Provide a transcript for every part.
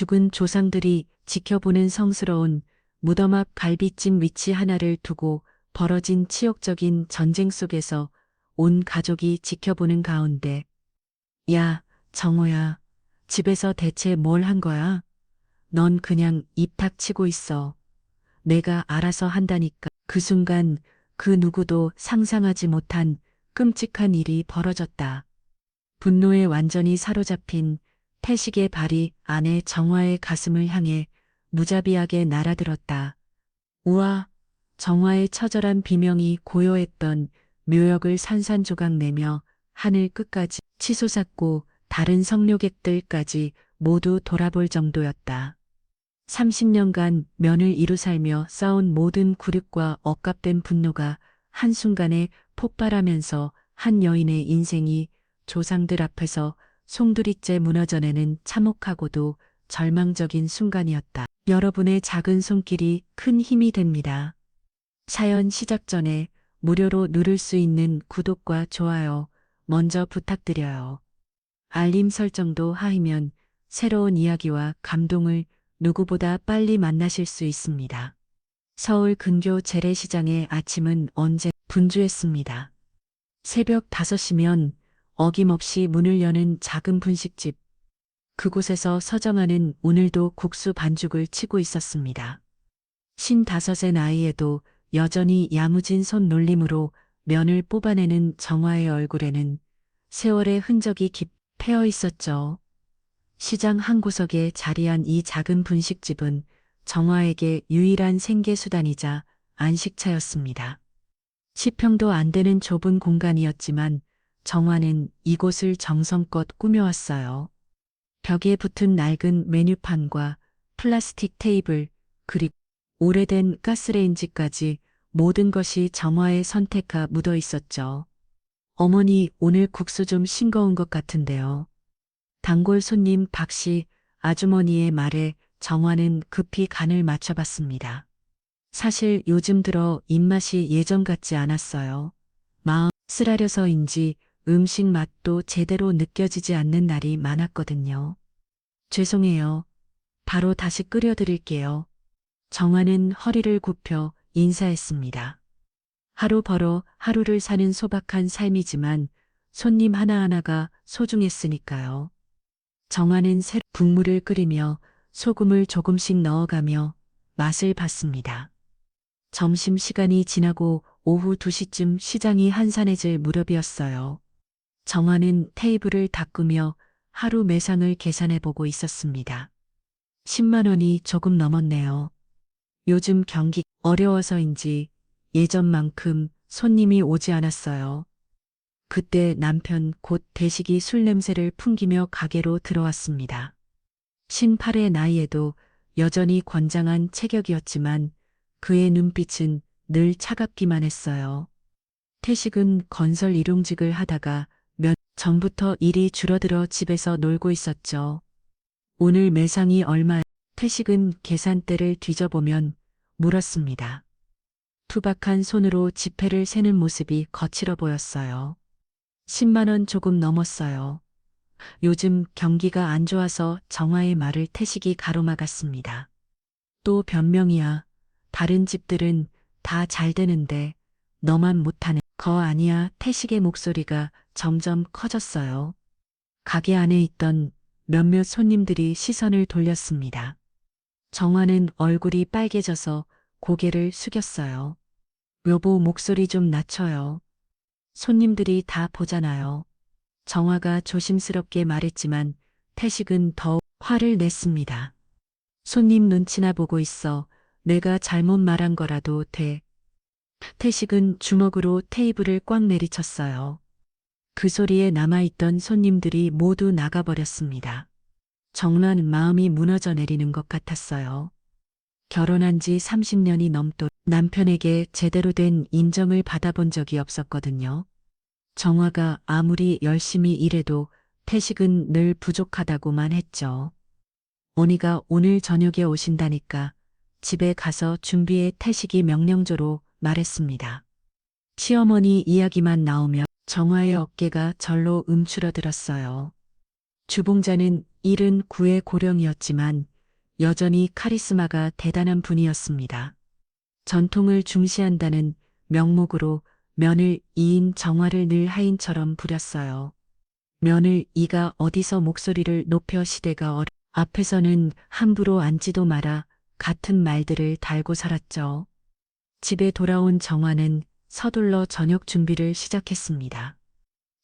죽은 조상들이 지켜보는 성스러운 무덤 앞 갈비찜 위치 하나를 두고 벌어진 치욕적인 전쟁 속에서 온 가족이 지켜보는 가운데, 야, 정호야, 집에서 대체 뭘 한 거야? 넌 그냥 입 닥치고 있어. 내가 알아서 한다니까. 그 순간 그 누구도 상상하지 못한 끔찍한 일이 벌어졌다. 분노에 완전히 사로잡힌 태식의 발이 아내 정화의 가슴을 향해 무자비하게 날아들었다. 우와, 정화의 처절한 비명이 고요했던 묘역을 산산조각 내며 하늘 끝까지 치솟았고 다른 성묘객들까지 모두 돌아볼 정도였다. 30년간 면을 이루 살며 쌓은 모든 굴욕과 억압된 분노가 한순간에 폭발하면서 한 여인의 인생이 조상들 앞에서 송두리째 무너져내는 참혹하고도 절망적인 순간이었다. 여러분의 작은 손길이 큰 힘이 됩니다. 사연 시작 전에 무료로 누를 수 있는 구독과 좋아요 먼저 부탁드려요. 알림 설정도 하이면 새로운 이야기와 감동을 누구보다 빨리 만나실 수 있습니다. 서울 근교 재래시장의 아침은 언제 분주했습니다. 새벽 5시면 어김없이 문을 여는 작은 분식집. 그곳에서 서정아는 오늘도 국수 반죽을 치고 있었습니다. 55의 나이에도 여전히 야무진 손놀림으로 면을 뽑아내는 정화의 얼굴에는 세월의 흔적이 깊어 있었죠. 시장 한 구석에 자리한 이 작은 분식집은 정화에게 유일한 생계수단이자 안식처였습니다. 10평도 안 되는 좁은 공간이었지만 정화는 이곳을 정성껏 꾸며왔어요. 벽에 붙은 낡은 메뉴판과 플라스틱 테이블, 그리고 오래된 가스레인지까지 모든 것이 정화의 선택가 묻어 있었죠. 어머니, 오늘 국수 좀 싱거운 것 같은데요. 단골 손님 박씨 아주머니의 말에 정화는 급히 간을 맞춰봤습니다. 사실 요즘 들어 입맛이 예전 같지 않았어요. 마음 쓰라려서인지 음식 맛도 제대로 느껴지지 않는 날이 많았거든요. 죄송해요. 바로 다시 끓여드릴게요. 정화는 허리를 굽혀 인사했습니다. 하루 벌어 하루를 사는 소박한 삶이지만 손님 하나하나가 소중했으니까요. 정화는 새 국물을 끓이며 소금을 조금씩 넣어가며 맛을 봤습니다. 점심시간이 지나고 오후 2시쯤 시장이 한산해질 무렵이었어요. 정화는 테이블을 닦으며 하루 매상을 계산해보고 있었습니다. 10만 원이 조금 넘었네요. 요즘 경기 어려워서인지 예전만큼 손님이 오지 않았어요. 그때 남편 곧 대식이 술 냄새를 풍기며 가게로 들어왔습니다. 58의 나이에도 여전히 건장한 체격이었지만 그의 눈빛은 늘 차갑기만 했어요. 태식은 건설 일용직을 하다가 몇 전부터 일이 줄어들어 집에서 놀고 있었죠. 오늘 매상이 얼마에? 태식은 계산대를 뒤져보면 물었습니다. 투박한 손으로 지폐를 세는 모습이 거칠어 보였어요. 10만 원 조금 넘었어요. 요즘 경기가 안 좋아서 정화의 말을 태식이 가로막았습니다. 또 변명이야. 다른 집들은 다 잘 되는데 너만 못하네. 거 아니야. 태식의 목소리가 점점 커졌어요. 가게 안에 있던 몇몇 손님들이 시선을 돌렸습니다. 정화는 얼굴이 빨개져서 고개를 숙였어요. 여보, 목소리 좀 낮춰요. 손님들이 다 보잖아요. 정화가 조심스럽게 말했지만 태식은 더욱 화를 냈습니다. 손님 눈치나 보고 있어. 내가 잘못 말한 거라도 돼. 태식은 주먹으로 테이블을 꽉 내리쳤어요. 그 소리에 남아있던 손님들이 모두 나가버렸습니다. 정화는 마음이 무너져 내리는 것 같았어요. 결혼한 지 30년이 넘도록 남편에게 제대로 된 인정을 받아본 적이 없었거든요. 정화가 아무리 열심히 일해도 태식은 늘 부족하다고만 했죠. 언니가 오늘 저녁에 오신다니까 집에 가서 준비해. 태식이 명령조로 말했습니다. 시어머니 이야기만 나오며 정화의 어깨가 절로 움츠러들었어요. 주봉자는 79의 고령이었지만 여전히 카리스마가 대단한 분이었습니다. 전통을 중시한다는 명목으로 며느이인 정화를 늘 하인처럼 부렸어요. 며느이가 어디서 목소리를 높여 시대가 앞에서는 함부로 앉지도 마라 같은 말들을 달고 살았죠. 집에 돌아온 정화는 서둘러 저녁 준비를 시작했습니다.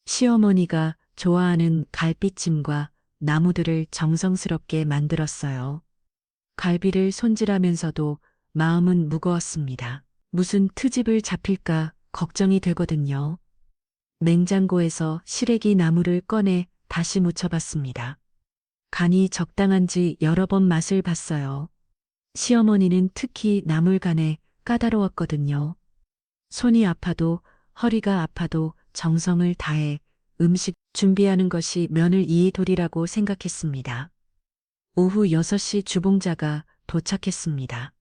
시어머니가 좋아하는 갈비찜과 나무들을 정성스럽게 만들었어요. 갈비를 손질하면서도 마음은 무거웠습니다. 무슨 트집을 잡힐까 걱정이 되거든요. 냉장고에서 시래기 나물을 꺼내 다시 무쳐봤습니다. 간이 적당한지 여러 번 맛을 봤어요. 시어머니는 특히 나물간에 까다로웠거든요. 손이 아파도 허리가 아파도 정성을 다해 음식 준비하는 것이 며느리의 도리라고 생각했습니다. 오후 6시 주봉자가 도착했습니다.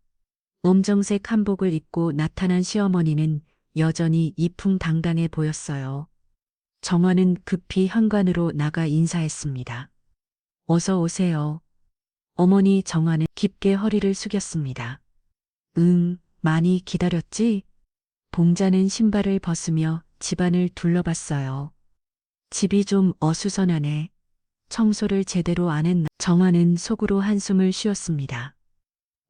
검정색 한복을 입고 나타난 시어머니는 여전히 이풍당당해 보였어요. 정화는 급히 현관으로 나가 인사했습니다. 어서 오세요. 어머니 정화는 깊게 허리를 숙였습니다. 응, 많이 기다렸지? 봉자는 신발을 벗으며 집안을 둘러봤어요. 집이 좀 어수선하네. 청소를 제대로 안 했나? 정화는 속으로 한숨을 쉬었습니다.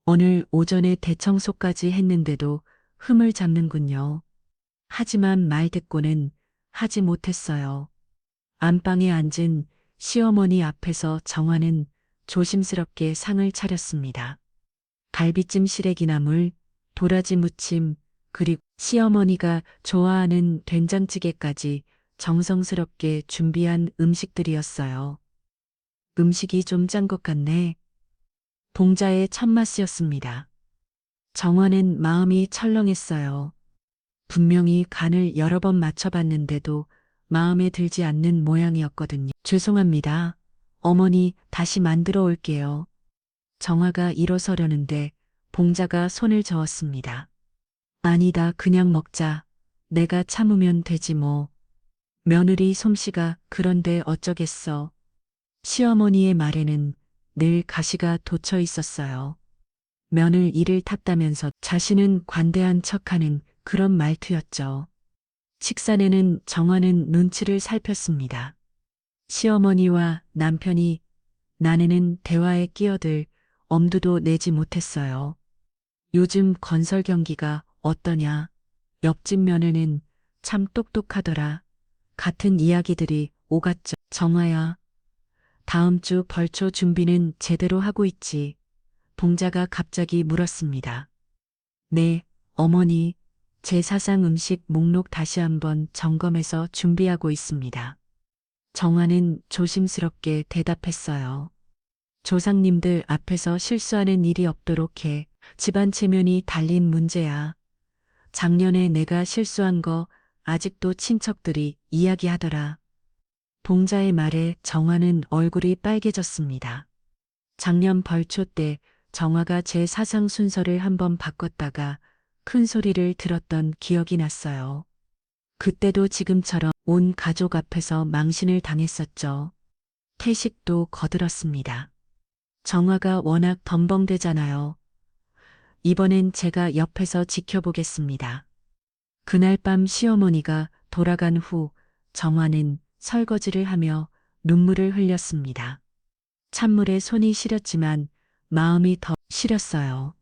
오늘 오전에 대청소까지 했는데도 흠을 잡는군요. 하지만 말 듣고는 하지 못했어요. 안방에 앉은 시어머니 앞에서 정화는 조심스럽게 상을 차렸습니다. 갈비찜 시래기나물, 도라지 무침, 그리고 시어머니가 좋아하는 된장찌개까지 정성스럽게 준비한 음식들이었어요. 음식이 좀 짠 것 같네. 봉자의 첫맛이었습니다. 정화는 마음이 철렁했어요. 분명히 간을 여러 번 맞춰봤는데도 마음에 들지 않는 모양이었거든요. 죄송합니다. 어머니 다시 만들어 올게요. 정화가 일어서려는데 봉자가 손을 저었습니다. 아니다, 그냥 먹자. 내가 참으면 되지 뭐. 며느리 솜씨가 그런데 어쩌겠어. 시어머니의 말에는 늘 가시가 돋쳐 있었어요. 면을 이를 탔다면서 자신은 관대한 척하는 그런 말투였죠. 식사 내는 정화는 눈치를 살폈습니다. 시어머니와 남편이 난에는 대화에 끼어들 엄두도 내지 못했어요. 요즘 건설 경기가 어떠냐? 옆집 며느는 참 똑똑하더라. 같은 이야기들이 오갔죠. 정화야, 다음 주 벌초 준비는 제대로 하고 있지? 봉자가 갑자기 물었습니다. 네, 어머니. 제 사상 음식 목록 다시 한번 점검해서 준비하고 있습니다. 정화는 조심스럽게 대답했어요. 조상님들 앞에서 실수하는 일이 없도록 해. 집안 체면이 달린 문제야. 작년에 내가 실수한 거 아직도 친척들이 이야기하더라. 봉자의 말에 정화는 얼굴이 빨개졌습니다. 작년 벌초 때 정화가 제 사상 순서를 한번 바꿨다가 큰 소리를 들었던 기억이 났어요. 그때도 지금처럼 온 가족 앞에서 망신을 당했었죠. 태식도 거들었습니다. 정화가 워낙 덤벙대잖아요. 이번엔 제가 옆에서 지켜보겠습니다. 그날 밤 시어머니가 돌아간 후 정화는 설거지를 하며 눈물을 흘렸습니다. 찬물에 손이 시렸지만 마음이 더 시렸어요.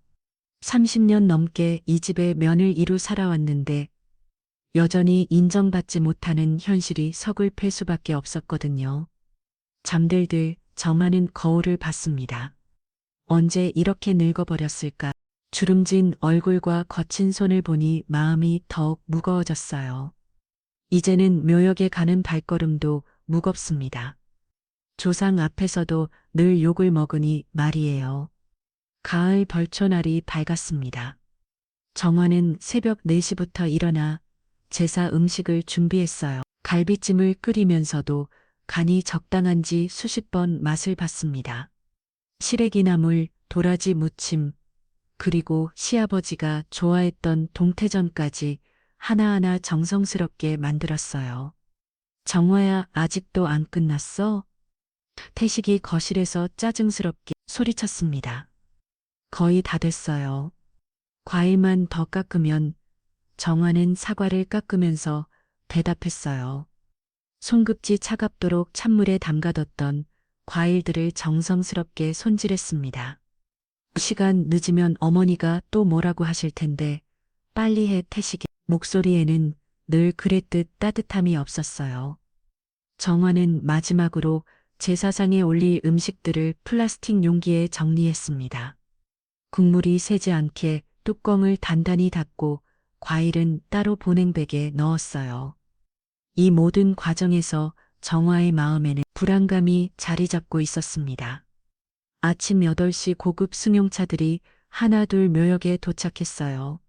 30년 넘게 이 집의 면을 이루 살아왔는데 여전히 인정받지 못하는 현실이 서글플 수밖에 없었거든요. 잠들들 정화는 거울을 봤습니다. 언제 이렇게 늙어버렸을까? 주름진 얼굴과 거친 손을 보니 마음이 더욱 무거워졌어요. 이제는 묘역에 가는 발걸음도 무겁습니다. 조상 앞에서도 늘 욕을 먹으니 말이에요. 가을 벌초날이 밝았습니다. 정화는 새벽 4시부터 일어나 제사 음식을 준비했어요. 갈비찜을 끓이면서도 간이 적당한지 수십 번 맛을 봤습니다. 시래기나물, 도라지 무침, 그리고 시아버지가 좋아했던 동태전까지 하나하나 정성스럽게 만들었어요. 정화야, 아직도 안 끝났어? 태식이 거실에서 짜증스럽게 소리쳤습니다. 거의 다 됐어요. 과일만 더 깎으면 정화는 사과를 깎으면서 대답했어요. 손끝이 차갑도록 찬물에 담가뒀던 과일들을 정성스럽게 손질했습니다. 시간 늦으면 어머니가 또 뭐라고 하실 텐데 빨리 해 태식의 목소리에는 늘 그랬듯 따뜻함이 없었어요. 정화는 마지막으로 제사상에 올릴 음식들을 플라스틱 용기에 정리했습니다. 국물이 새지 않게 뚜껑을 단단히 닫고 과일은 따로 보냉백에 넣었어요. 이 모든 과정에서 정화의 마음에는 불안감이 자리 잡고 있었습니다. 아침 8시 고급 승용차들이 하나둘 묘역에 도착했어요.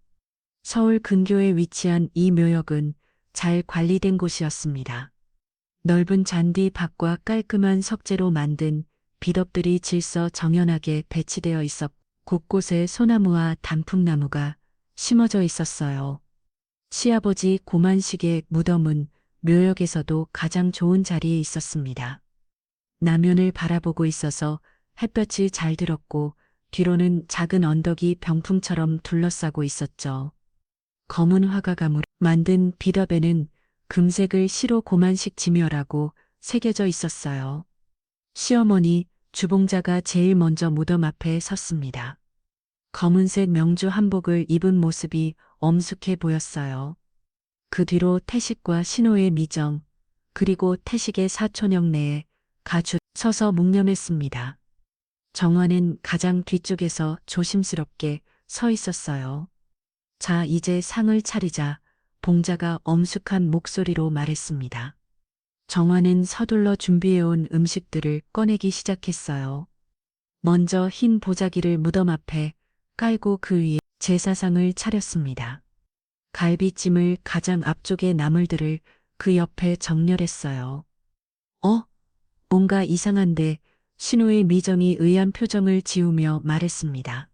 서울 근교에 위치한 이 묘역은 잘 관리된 곳이었습니다. 넓은 잔디 밭과 깔끔한 석재로 만든 비덕들이 질서정연하게 배치되어 있었고 곳곳에 소나무와 단풍나무가 심어져 있었어요. 시아버지 고만식의 무덤은 묘역에서도 가장 좋은 자리에 있었습니다. 남면을 바라보고 있어서 햇볕이 잘 들었고 뒤로는 작은 언덕이 병풍처럼 둘러싸고 있었죠. 검은 화가감으로 만든 비답에는 금색을 시로 고만식 지묘라고 새겨져 있었어요. 시어머니, 주봉자가 제일 먼저 무덤 앞에 섰습니다. 검은색 명주 한복을 입은 모습이 엄숙해 보였어요. 그 뒤로 태식과 신호의 미정, 그리고 태식의 사촌형 내에 가주 서서 묵념했습니다. 정화는 가장 뒤쪽에서 조심스럽게 서 있었어요. 자, 이제 상을 차리자. 봉자가 엄숙한 목소리로 말했습니다. 정화는 서둘러 준비해온 음식들을 꺼내기 시작했어요. 먼저 흰 보자기를 무덤 앞에 깔고 그 위에 제사상을 차렸습니다. 갈비찜을 가장 앞쪽에 나물들을 그 옆에 정렬했어요. 뭔가 이상한데 신우의 미정이 의아한 표정을 지으며 말했습니다.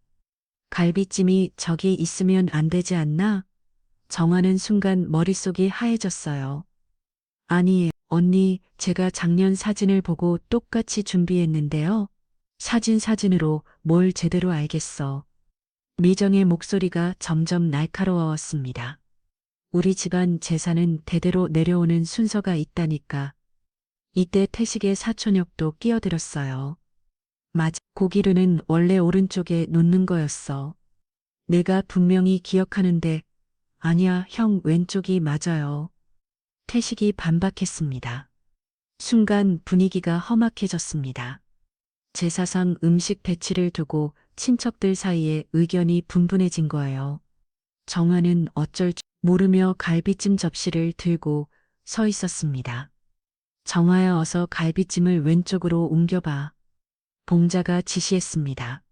갈비찜이 저기 있으면 안 되지 않나? 정화는 순간 머릿속이 하얘졌어요. 아니, 언니, 제가 작년 사진을 보고 똑같이 준비했는데요. 사진으로 뭘 제대로 알겠어. 미정의 목소리가 점점 날카로웠습니다. 우리 집안 제사는 대대로 내려오는 순서가 있다니까. 이때 태식의 사촌역도 끼어들었어요. 맞아, 고기류는 원래 오른쪽에 놓는 거였어. 내가 분명히 기억하는데, 아니야, 형 왼쪽이 맞아요. 태식이 반박했습니다. 순간 분위기가 험악해졌습니다. 제사상 음식 배치를 두고 친척들 사이에 의견이 분분해진 거예요. 정화는 어쩔 줄 모르며 갈비찜 접시를 들고 서 있었습니다. 정화야, 어서 갈비찜을 왼쪽으로 옮겨봐. 봉자가 지시했습니다.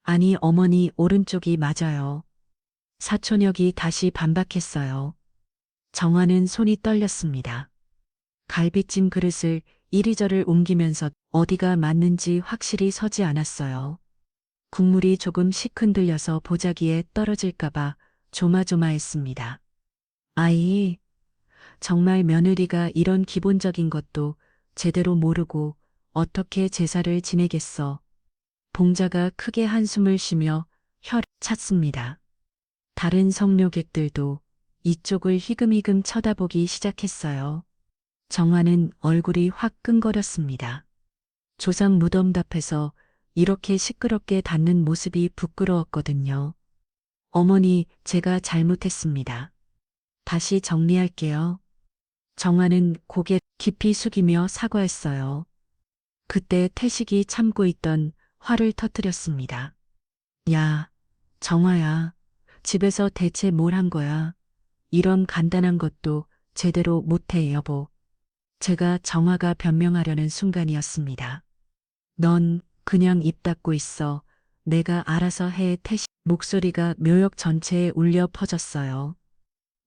아니, 어머니, 오른쪽이 맞아요. 사촌역이 다시 반박했어요. 정화는 손이 떨렸습니다. 갈비찜 그릇을 이리저리 옮기면서 어디가 맞는지 확실히 서지 않았어요. 국물이 조금 시큰들려서 보자기에 떨어질까봐 조마조마했습니다. 아이, 정말 며느리가 이런 기본적인 것도 제대로 모르고 어떻게 제사를 지내겠어. 봉자가 크게 한숨을 쉬며 혀를 찼습니다. 다른 성묘객들도 이쪽을 희금희금 쳐다보기 시작했어요. 정화는 얼굴이 확 끈거렸습니다. 조상 무덤 앞에서 이렇게 시끄럽게 닫는 모습이 부끄러웠거든요. 어머니, 제가 잘못했습니다. 다시 정리할게요. 정화는 고개 깊이 숙이며 사과했어요. 그때 태식이 참고 있던 화를 터뜨렸습니다. 야, 정화야, 집에서 대체 뭘 한 거야? 이런 간단한 것도 제대로 못해, 여보. 제가 정화가 변명하려는 순간이었습니다. 넌 그냥 입 닫고 있어. 내가 알아서 해. 태식 목소리가 묘역 전체에 울려 퍼졌어요.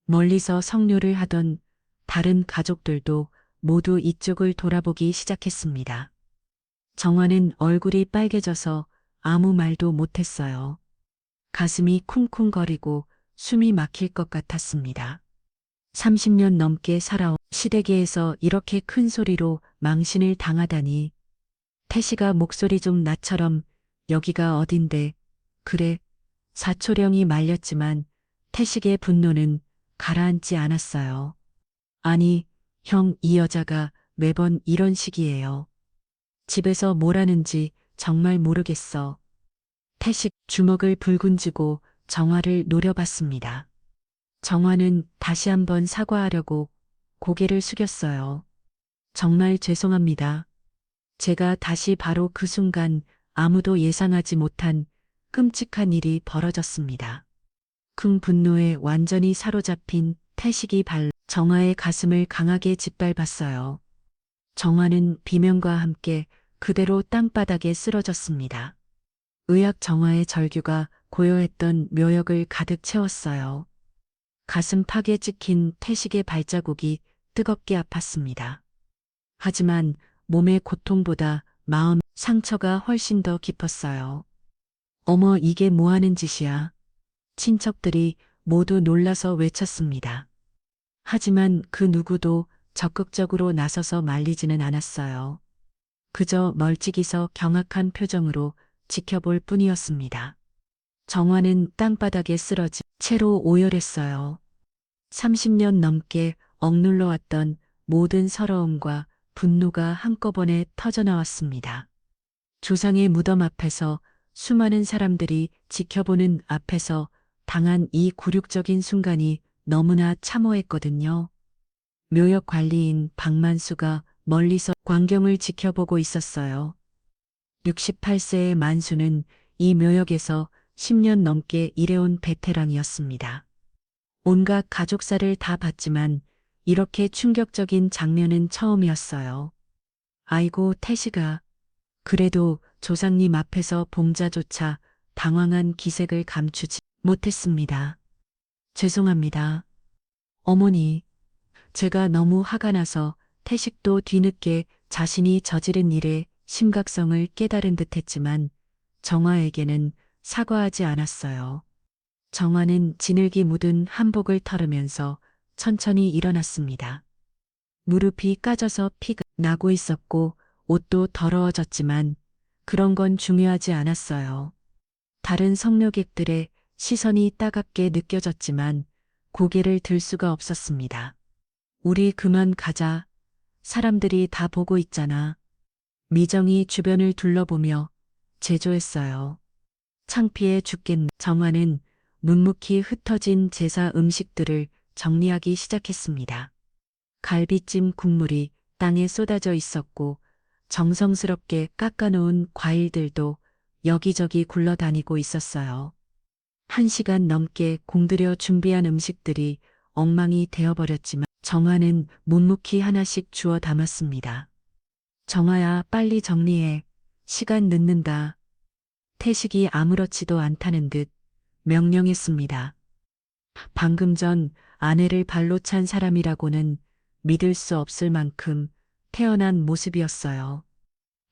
멀리서 성묘를 하던 다른 가족들도 모두 이쪽을 돌아보기 시작했습니다. 정화는 얼굴이 빨개져서 아무 말도 못했어요. 가슴이 쿵쿵거리고 숨이 막힐 것 같았습니다. 30년 넘게 살아온 시댁에서 이렇게 큰 소리로 망신을 당하다니. 태식아, 목소리 좀 나처럼. 여기가 어딘데 그래, 사초령이 말렸지만 태식의 분노는 가라앉지 않았어요. 아니, 형, 이 여자가 매번 이런 식이에요. 집에서 뭘 하는지 정말 모르겠어. 태식 주먹을 불군 쥐고 정화를 노려봤습니다. 정화는 다시 한번 사과하려고 고개를 숙였어요. 정말 죄송합니다. 제가 다시 바로 그 순간 아무도 예상하지 못한 끔찍한 일이 벌어졌습니다. 큰 분노에 완전히 사로잡힌 태식이 발로 정화의 가슴을 강하게 짓밟았어요. 정화는 비명과 함께 그대로 땅바닥에 쓰러졌습니다. 의학 정화의 절규가 고요했던 묘역을 가득 채웠어요. 가슴 팍에 찍힌 태식의 발자국이 뜨겁게 아팠습니다. 하지만 몸의 고통보다 마음 상처가 훨씬 더 깊었어요. 어머, 이게 뭐 하는 짓이야? 친척들이 모두 놀라서 외쳤습니다. 하지만 그 누구도 적극적으로 나서서 말리지는 않았어요. 그저 멀찍이서 경악한 표정으로 지켜볼 뿐이었습니다. 정화는 땅바닥에 쓰러진 채로 오열했어요. 30년 넘게 억눌러 왔던 모든 서러움과 분노가 한꺼번에 터져나왔습니다. 조상의 무덤 앞에서 수많은 사람들이 지켜보는 앞에서 당한 이 굴욕적인 순간이 너무나 참호했거든요. 묘역 관리인 박만수가 멀리서 광경을 지켜보고 있었어요. 68세의 만수는 이 묘역에서 10년 넘게 일해온 베테랑이었습니다. 온갖 가족사를 다 봤지만 이렇게 충격적인 장면은 처음이었어요. 아이고, 태식아. 그래도 조상님 앞에서 봉자조차 당황한 기색을 감추지 못했습니다. 죄송합니다. 어머니, 제가 너무 화가 나서 태식도 뒤늦게 자신이 저지른 일의 심각성을 깨달은 듯 했지만 정화에게는 사과하지 않았어요. 정화는 진흙이 묻은 한복을 털으면서 천천히 일어났습니다. 무릎이 까져서 피가 나고 있었고 옷도 더러워졌지만 그런 건 중요하지 않았어요. 다른 성묘객들의 시선이 따갑게 느껴졌지만 고개를 들 수가 없었습니다. 우리 그만 가자. 사람들이 다 보고 있잖아. 미정이 주변을 둘러보며 제조했어요. 창피해 죽겠네. 정화는 묵묵히 흩어진 제사 음식들을 정리하기 시작했습니다. 갈비찜 국물이 땅에 쏟아져 있었고 정성스럽게 깎아놓은 과일들도 여기저기 굴러다니고 있었어요. 1시간 넘게 공들여 준비한 음식들이 엉망이 되어버렸지만 정화는 묵묵히 하나씩 주워 담았습니다. 정화야, 빨리 정리해. 시간 늦는다. 태식이 아무렇지도 않다는 듯 명령했습니다. 방금 전 아내를 발로 찬 사람이라고는 믿을 수 없을 만큼 태어난 모습이었어요.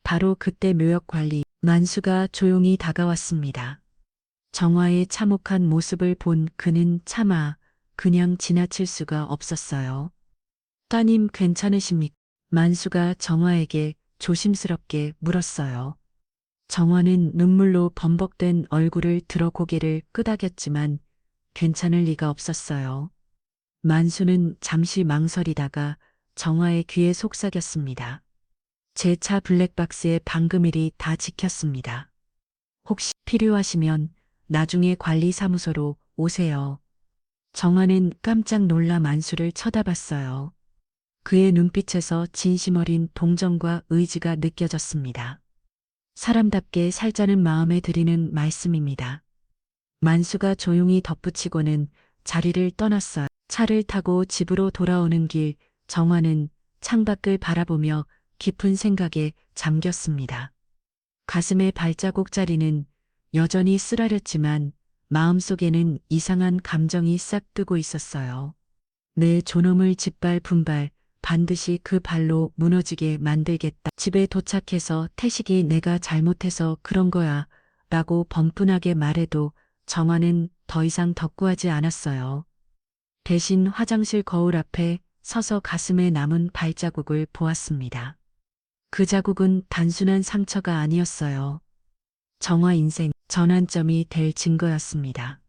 바로 그때 묘역 관리 만수가 조용히 다가왔습니다. 정화의 참혹한 모습을 본 그는 차마 그냥 지나칠 수가 없었어요. 따님 괜찮으십니까? 만수가 정화에게 조심스럽게 물었어요. 정화는 눈물로 범벅된 얼굴을 들어 고개를 끄덕였지만 괜찮을 리가 없었어요. 만수는 잠시 망설이다가 정화의 귀에 속삭였습니다. 제 차 블랙박스에 방금 일이 다 찍혔습니다. 혹시 필요하시면 나중에 관리사무소로 오세요. 정화는 깜짝 놀라 만수를 쳐다봤어요. 그의 눈빛에서 진심 어린 동정과 의지가 느껴졌습니다. 사람답게 살자는 마음에 드리는 말씀입니다. 만수가 조용히 덧붙이고는 자리를 떠났어요. 차를 타고 집으로 돌아오는 길 정화는 창밖을 바라보며 깊은 생각에 잠겼습니다. 가슴의 발자국 자리는 여전히 쓰라렸지만 마음속에는 이상한 감정이 싹 뜨고 있었어요. 내 존엄을 짓밟 분발 반드시 그 발로 무너지게 만들겠다. 집에 도착해서 태식이 내가 잘못해서 그런 거야 라고 번분하게 말해도 정화는 더 이상 덕구하지 않았어요. 대신 화장실 거울 앞에 서서 가슴에 남은 발자국을 보았습니다. 그 자국은 단순한 상처가 아니었어요. 정화 인생 전환점이 될 증거였습니다.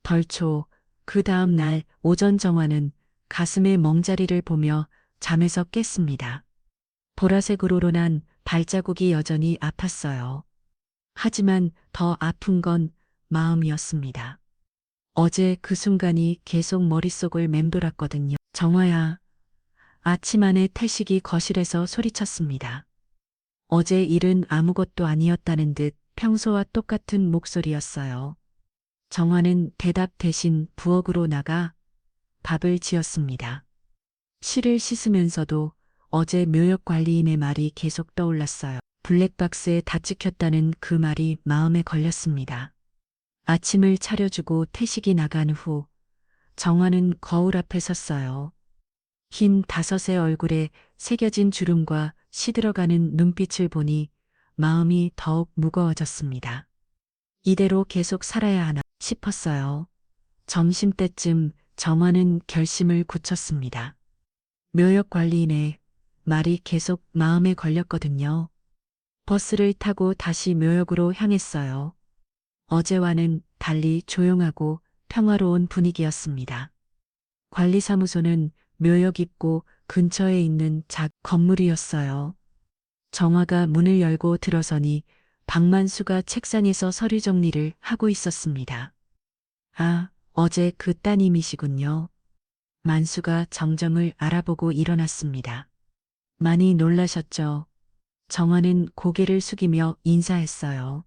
벌초, 그 다음 날 오전 정화는 가슴의 멍자리를 보며 잠에서 깼습니다. 보라색으로 난 발자국이 여전히 아팠어요. 하지만 더 아픈 건 마음이었습니다. 어제 그 순간이 계속 머릿속을 맴돌았거든요. 정화야. 아침 안에 태식이 거실에서 소리쳤습니다. 어제 일은 아무것도 아니었다는 듯 평소와 똑같은 목소리였어요. 정화는 대답 대신 부엌으로 나가 밥을 지었습니다. 실을 씻으면서도 어제 묘역관리인의 말이 계속 떠올랐어요. 블랙박스에 다 찍혔다는 그 말이 마음에 걸렸습니다. 아침을 차려주고 태식이 나간 후 정화는 거울 앞에 섰어요. 흰 다섯의 얼굴에 새겨진 주름과 시들어가는 눈빛을 보니 마음이 더욱 무거워졌습니다. 이대로 계속 살아야 하나 싶었어요. 점심때쯤 정화는 결심을 굳혔습니다. 묘역관리인의 말이 계속 마음에 걸렸거든요. 버스를 타고 다시 묘역으로 향했어요. 어제와는 달리 조용하고 평화로운 분위기였습니다. 관리사무소는 묘역 입구 근처에 있는 작 건물이었어요. 정화가 문을 열고 들어서니 박만수가 책상에서 서류 정리를 하고 있었습니다. 아, 어제 그 따님이시군요. 만수가 정정을 알아보고 일어났습니다. 많이 놀라셨죠? 정화는 고개를 숙이며 인사했어요.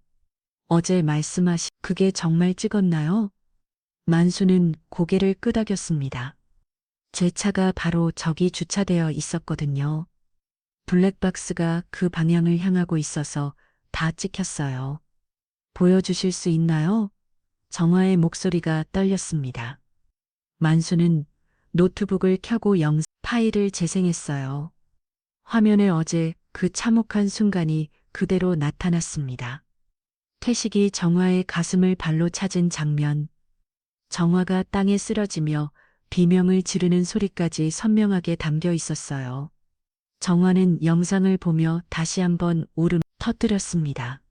어제 말씀하신 그게 정말 찍었나요? 만수는 고개를 끄덕였습니다. 제 차가 바로 저기 주차되어 있었거든요. 블랙박스가 그 방향을 향하고 있어서 다 찍혔어요. 보여주실 수 있나요? 정화의 목소리가 떨렸습니다. 만수는 노트북을 켜고 파일을 재생했어요. 화면에 어제 그 참혹한 순간이 그대로 나타났습니다. 태식이 정화의 가슴을 발로 찾은 장면, 정화가 땅에 쓰러지며 비명을 지르는 소리까지 선명하게 담겨 있었어요. 정화는 영상을 보며 다시 한번 울음 터뜨렸습니다.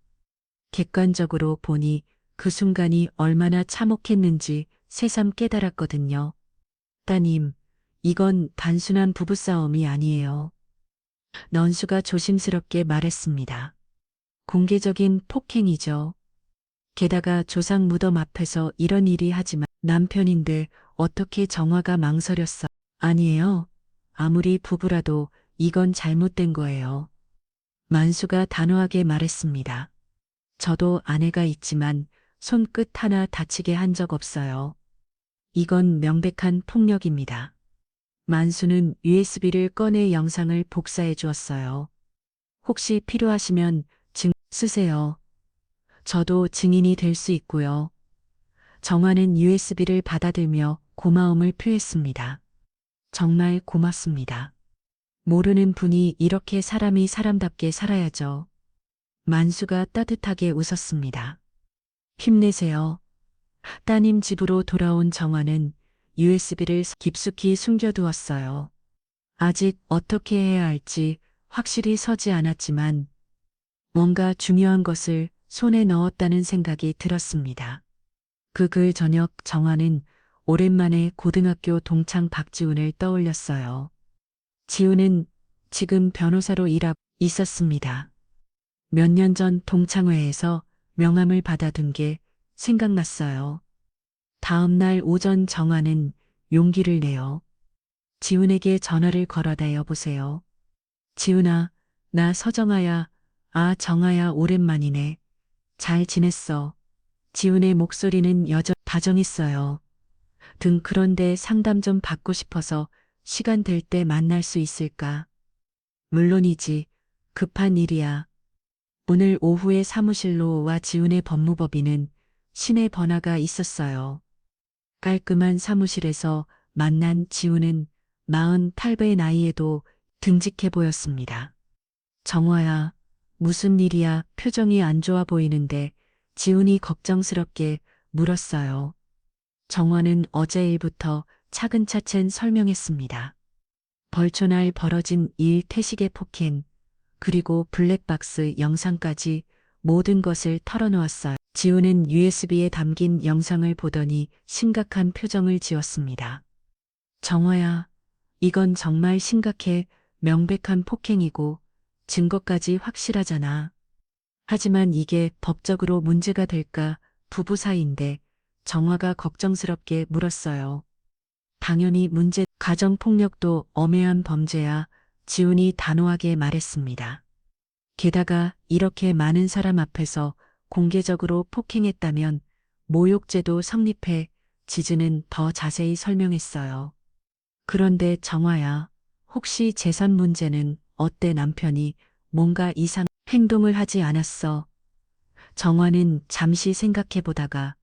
객관적으로 보니 그 순간이 얼마나 참혹했는지 새삼 깨달았거든요. 따님, 이건 단순한 부부싸움이 아니에요. 넌수가 조심스럽게 말했습니다. 공개적인 폭행이죠. 게다가 조상 무덤 앞에서 이런 일이 하지만 남편인데 어떻게 정화가 망설였어? 아니에요. 아무리 부부라도 이건 잘못된 거예요. 만수가 단호하게 말했습니다. 저도 아내가 있지만 손끝 하나 다치게 한 적 없어요. 이건 명백한 폭력입니다. 만수는 USB를 꺼내 영상을 복사해 주었어요. 혹시 필요하시면 쓰세요. 저도 증인이 될 수 있고요. 정화는 USB를 받아들며 고마움을 표했습니다. 정말 고맙습니다. 모르는 분이 이렇게 사람이 사람답게 살아야죠. 만수가 따뜻하게 웃었습니다. 힘내세요. 따님 집으로 돌아온 정화는 USB를 깊숙이 숨겨두었어요. 아직 어떻게 해야 할지 확실히 서지 않았지만 뭔가 중요한 것을 손에 넣었다는 생각이 들었습니다. 그 글 저녁 정화는 오랜만에 고등학교 동창 박지훈을 떠올렸어요. 지훈은 지금 변호사로 일하고 있었습니다. 몇 년 전 동창회에서 명함을 받아둔 게 생각났어요. 다음 날 오전 정화는 용기를 내어 지훈에게 전화를 걸어다 여보세요. 지훈아, 나 서정아야. 아, 정아야, 오랜만이네. 잘 지냈어. 지훈의 목소리는 여전 다정했어요. 그런데 상담 좀 받고 싶어서 시간 될 때 만날 수 있을까? 물론이지. 급한 일이야. 오늘 오후에 사무실로 와. 지훈의 법무법인은 신의 번화가 있었어요. 깔끔한 사무실에서 만난 지훈은 48의 나이에도 듬직해 보였습니다. 정화야, 무슨 일이야? 표정이 안 좋아 보이는데 지훈이 걱정스럽게 물었어요. 정화는 어제 일부터 차근차근 설명했습니다. 벌초날 벌어진 일, 태식의 폭행, 그리고 블랙박스 영상까지 모든 것을 털어놓았어요. 지우는 USB에 담긴 영상을 보더니 심각한 표정을 지었습니다. 정화야, 이건 정말 심각해. 명백한 폭행이고 증거까지 확실하잖아. 하지만 이게 법적으로 문제가 될까? 부부 사이인데. 정화가 걱정스럽게 물었어요. 당연히 가정폭력도 엄해한 범죄야. 지훈이 단호하게 말했습니다. 게다가 이렇게 많은 사람 앞에서 공개적으로 폭행했다면 모욕죄도 성립해. 지즈는 더 자세히 설명했어요. 그런데 정화야, 혹시 재산 문제는 어때? 남편이 뭔가 이상 행동을 하지 않았어? 정화는 잠시 생각해 보다가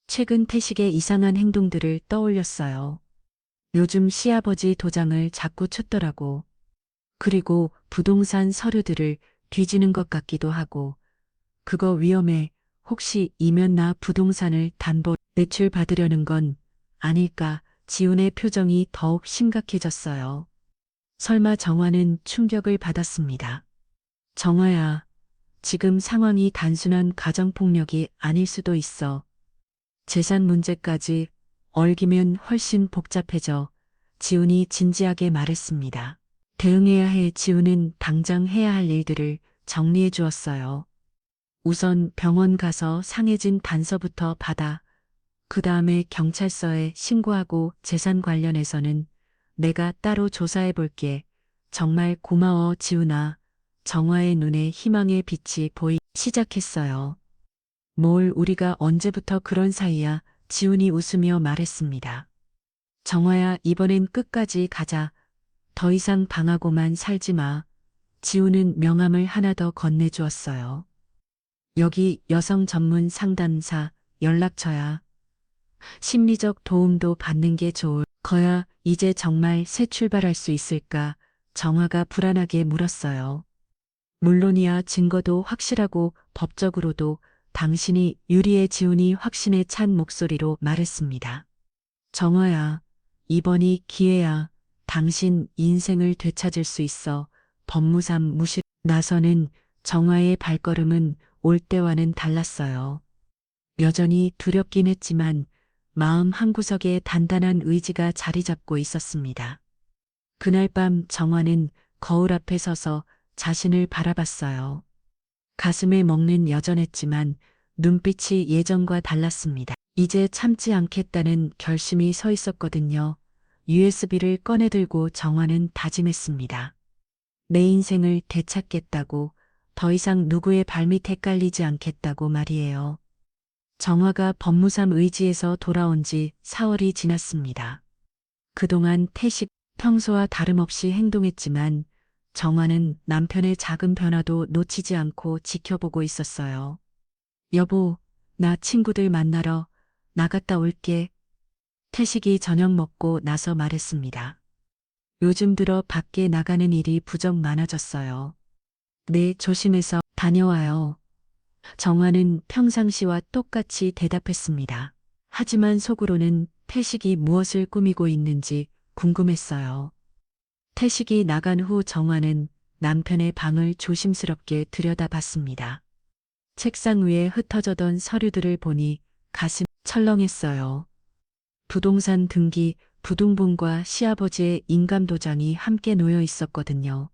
최근 태식의 이상한 행동들을 떠올렸어요. 요즘 시아버지 도장을 자꾸 쳤더라고. 그리고 부동산 서류들을 뒤지는 것 같기도 하고. 그거 위험해. 혹시 이면 나 부동산을 담보 대출 받으려는 건 아닐까? 지훈의 표정이 더욱 심각해졌어요. 설마 정화는 충격을 받았습니다. 정화야, 지금 상황이 단순한 가정폭력이 아닐 수도 있어. 재산 문제까지 얽히면 훨씬 복잡해져. 지훈이 진지하게 말했습니다. 대응해야 해. 지훈은 당장 해야 할 일들을 정리해 주었어요. 우선 병원 가서 상해진 단서부터 받아. 그 다음에 경찰서에 신고하고 재산 관련해서는 내가 따로 조사해 볼게. 정말 고마워, 지훈아. 정화의 눈에 희망의 빛이 보이기 시작했어요. 뭘 우리가 언제부터 그런 사이야? 지훈이 웃으며 말했습니다. 정화야, 이번엔 끝까지 가자. 더 이상 방하고만 살지 마. 지훈은 명함을 하나 더 건네주었어요. 여기 여성 전문 상담사 연락처야. 심리적 도움도 받는 게 좋을 거야. 이제 정말 새 출발할 수 있을까? 정화가 불안하게 물었어요. 물론이야. 증거도 확실하고 법적으로도 당신이 유리해. 지훈이 확신에 찬 목소리로 말했습니다. 정화야, 이번이 기회야. 당신 인생을 되찾을 수 있어. 법무삼 무실 나서는 정화의 발걸음은 올 때와는 달랐어요. 여전히 두렵긴 했지만 마음 한구석에 단단한 의지가 자리 잡고 있었습니다. 그날 밤 정화는 거울 앞에 서서 자신을 바라봤어요. 가슴에 먹는 여전했지만 눈빛이 예전과 달랐습니다. 이제 참지 않겠다는 결심이 서 있었거든요. USB를 꺼내들고 정화는 다짐했습니다. 내 인생을 되찾겠다고, 더 이상 누구의 발밑에 깔리지 않겠다고 말이에요. 정화가 법무삼 의지에서 돌아온 지 4월이 지났습니다. 그동안 태식 평소와 다름없이 행동했지만 정화는 남편의 작은 변화도 놓치지 않고 지켜보고 있었어요. 여보, 나 친구들 만나러 나갔다 올게. 태식이 저녁 먹고 나서 말했습니다. 요즘 들어 밖에 나가는 일이 부쩍 많아졌어요. 네, 조심해서 다녀와요. 정화는 평상시와 똑같이 대답했습니다. 하지만 속으로는 태식이 무엇을 꾸미고 있는지 궁금했어요. 태식이 나간 후 정화는 남편의 방을 조심스럽게 들여다봤습니다. 책상 위에 흩어져던 서류들을 보니 가슴이 철렁했어요. 부동산 등기, 부등본과 시아버지의 인감도장이 함께 놓여 있었거든요.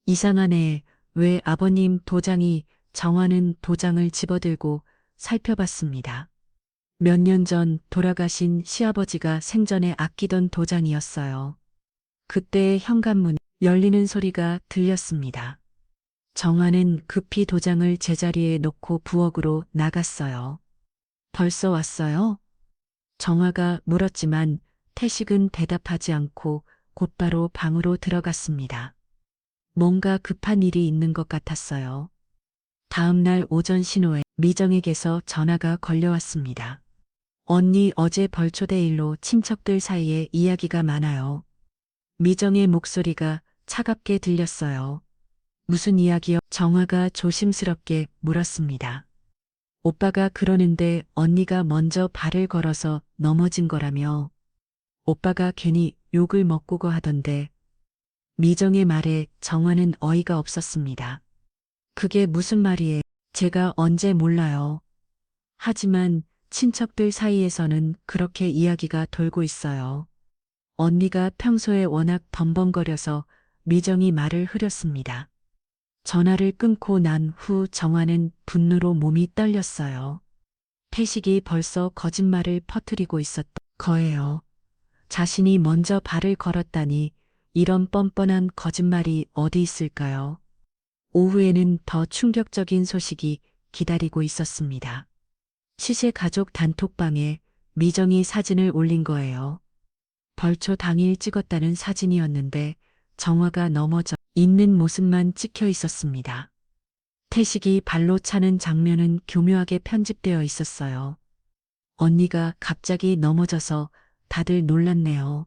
이상하네. 왜 아버님 도장이 정화는 도장을 집어들고 살펴봤습니다. 몇 년 전 돌아가신 시아버지가 생전에 아끼던 도장이었어요. 그때의 현관문 열리는 소리가 들렸습니다. 정화는 급히 도장을 제자리에 놓고 부엌으로 나갔어요. 벌써 왔어요? 정화가 물었지만 태식은 대답하지 않고 곧바로 방으로 들어갔습니다. 뭔가 급한 일이 있는 것 같았어요. 다음 날 오전 신호에 미정에게서 전화가 걸려왔습니다. 언니, 어제 벌초대 일로 친척들 사이에 이야기가 많아요. 미정의 목소리가 차갑게 들렸어요. 무슨 이야기요? 정화가 조심스럽게 물었습니다. 오빠가 그러는데 언니가 먼저 발을 걸어서 넘어진 거라며. 오빠가 괜히 욕을 먹고 하던데. 미정의 말에 정화는 어이가 없었습니다. 그게 무슨 말이에요? 제가 언제 몰라요. 하지만 친척들 사이에서는 그렇게 이야기가 돌고 있어요. 언니가 평소에 워낙 벙벙거려서 미정이 말을 흐렸습니다. 전화를 끊고 난 후 정화는 분노로 몸이 떨렸어요. 태식이 벌써 거짓말을 퍼뜨리고 있었던 거예요. 자신이 먼저 발을 걸었다니 이런 뻔뻔한 거짓말이 어디 있을까요? 오후에는 더 충격적인 소식이 기다리고 있었습니다. 시세 가족 단톡방에 미정이 사진을 올린 거예요. 벌초 당일 찍었다는 사진이었는데 정화가 넘어져 있는 모습만 찍혀 있었습니다. 태식이 발로 차는 장면은 교묘하게 편집되어 있었어요. 언니가 갑자기 넘어져서 다들 놀랐네요.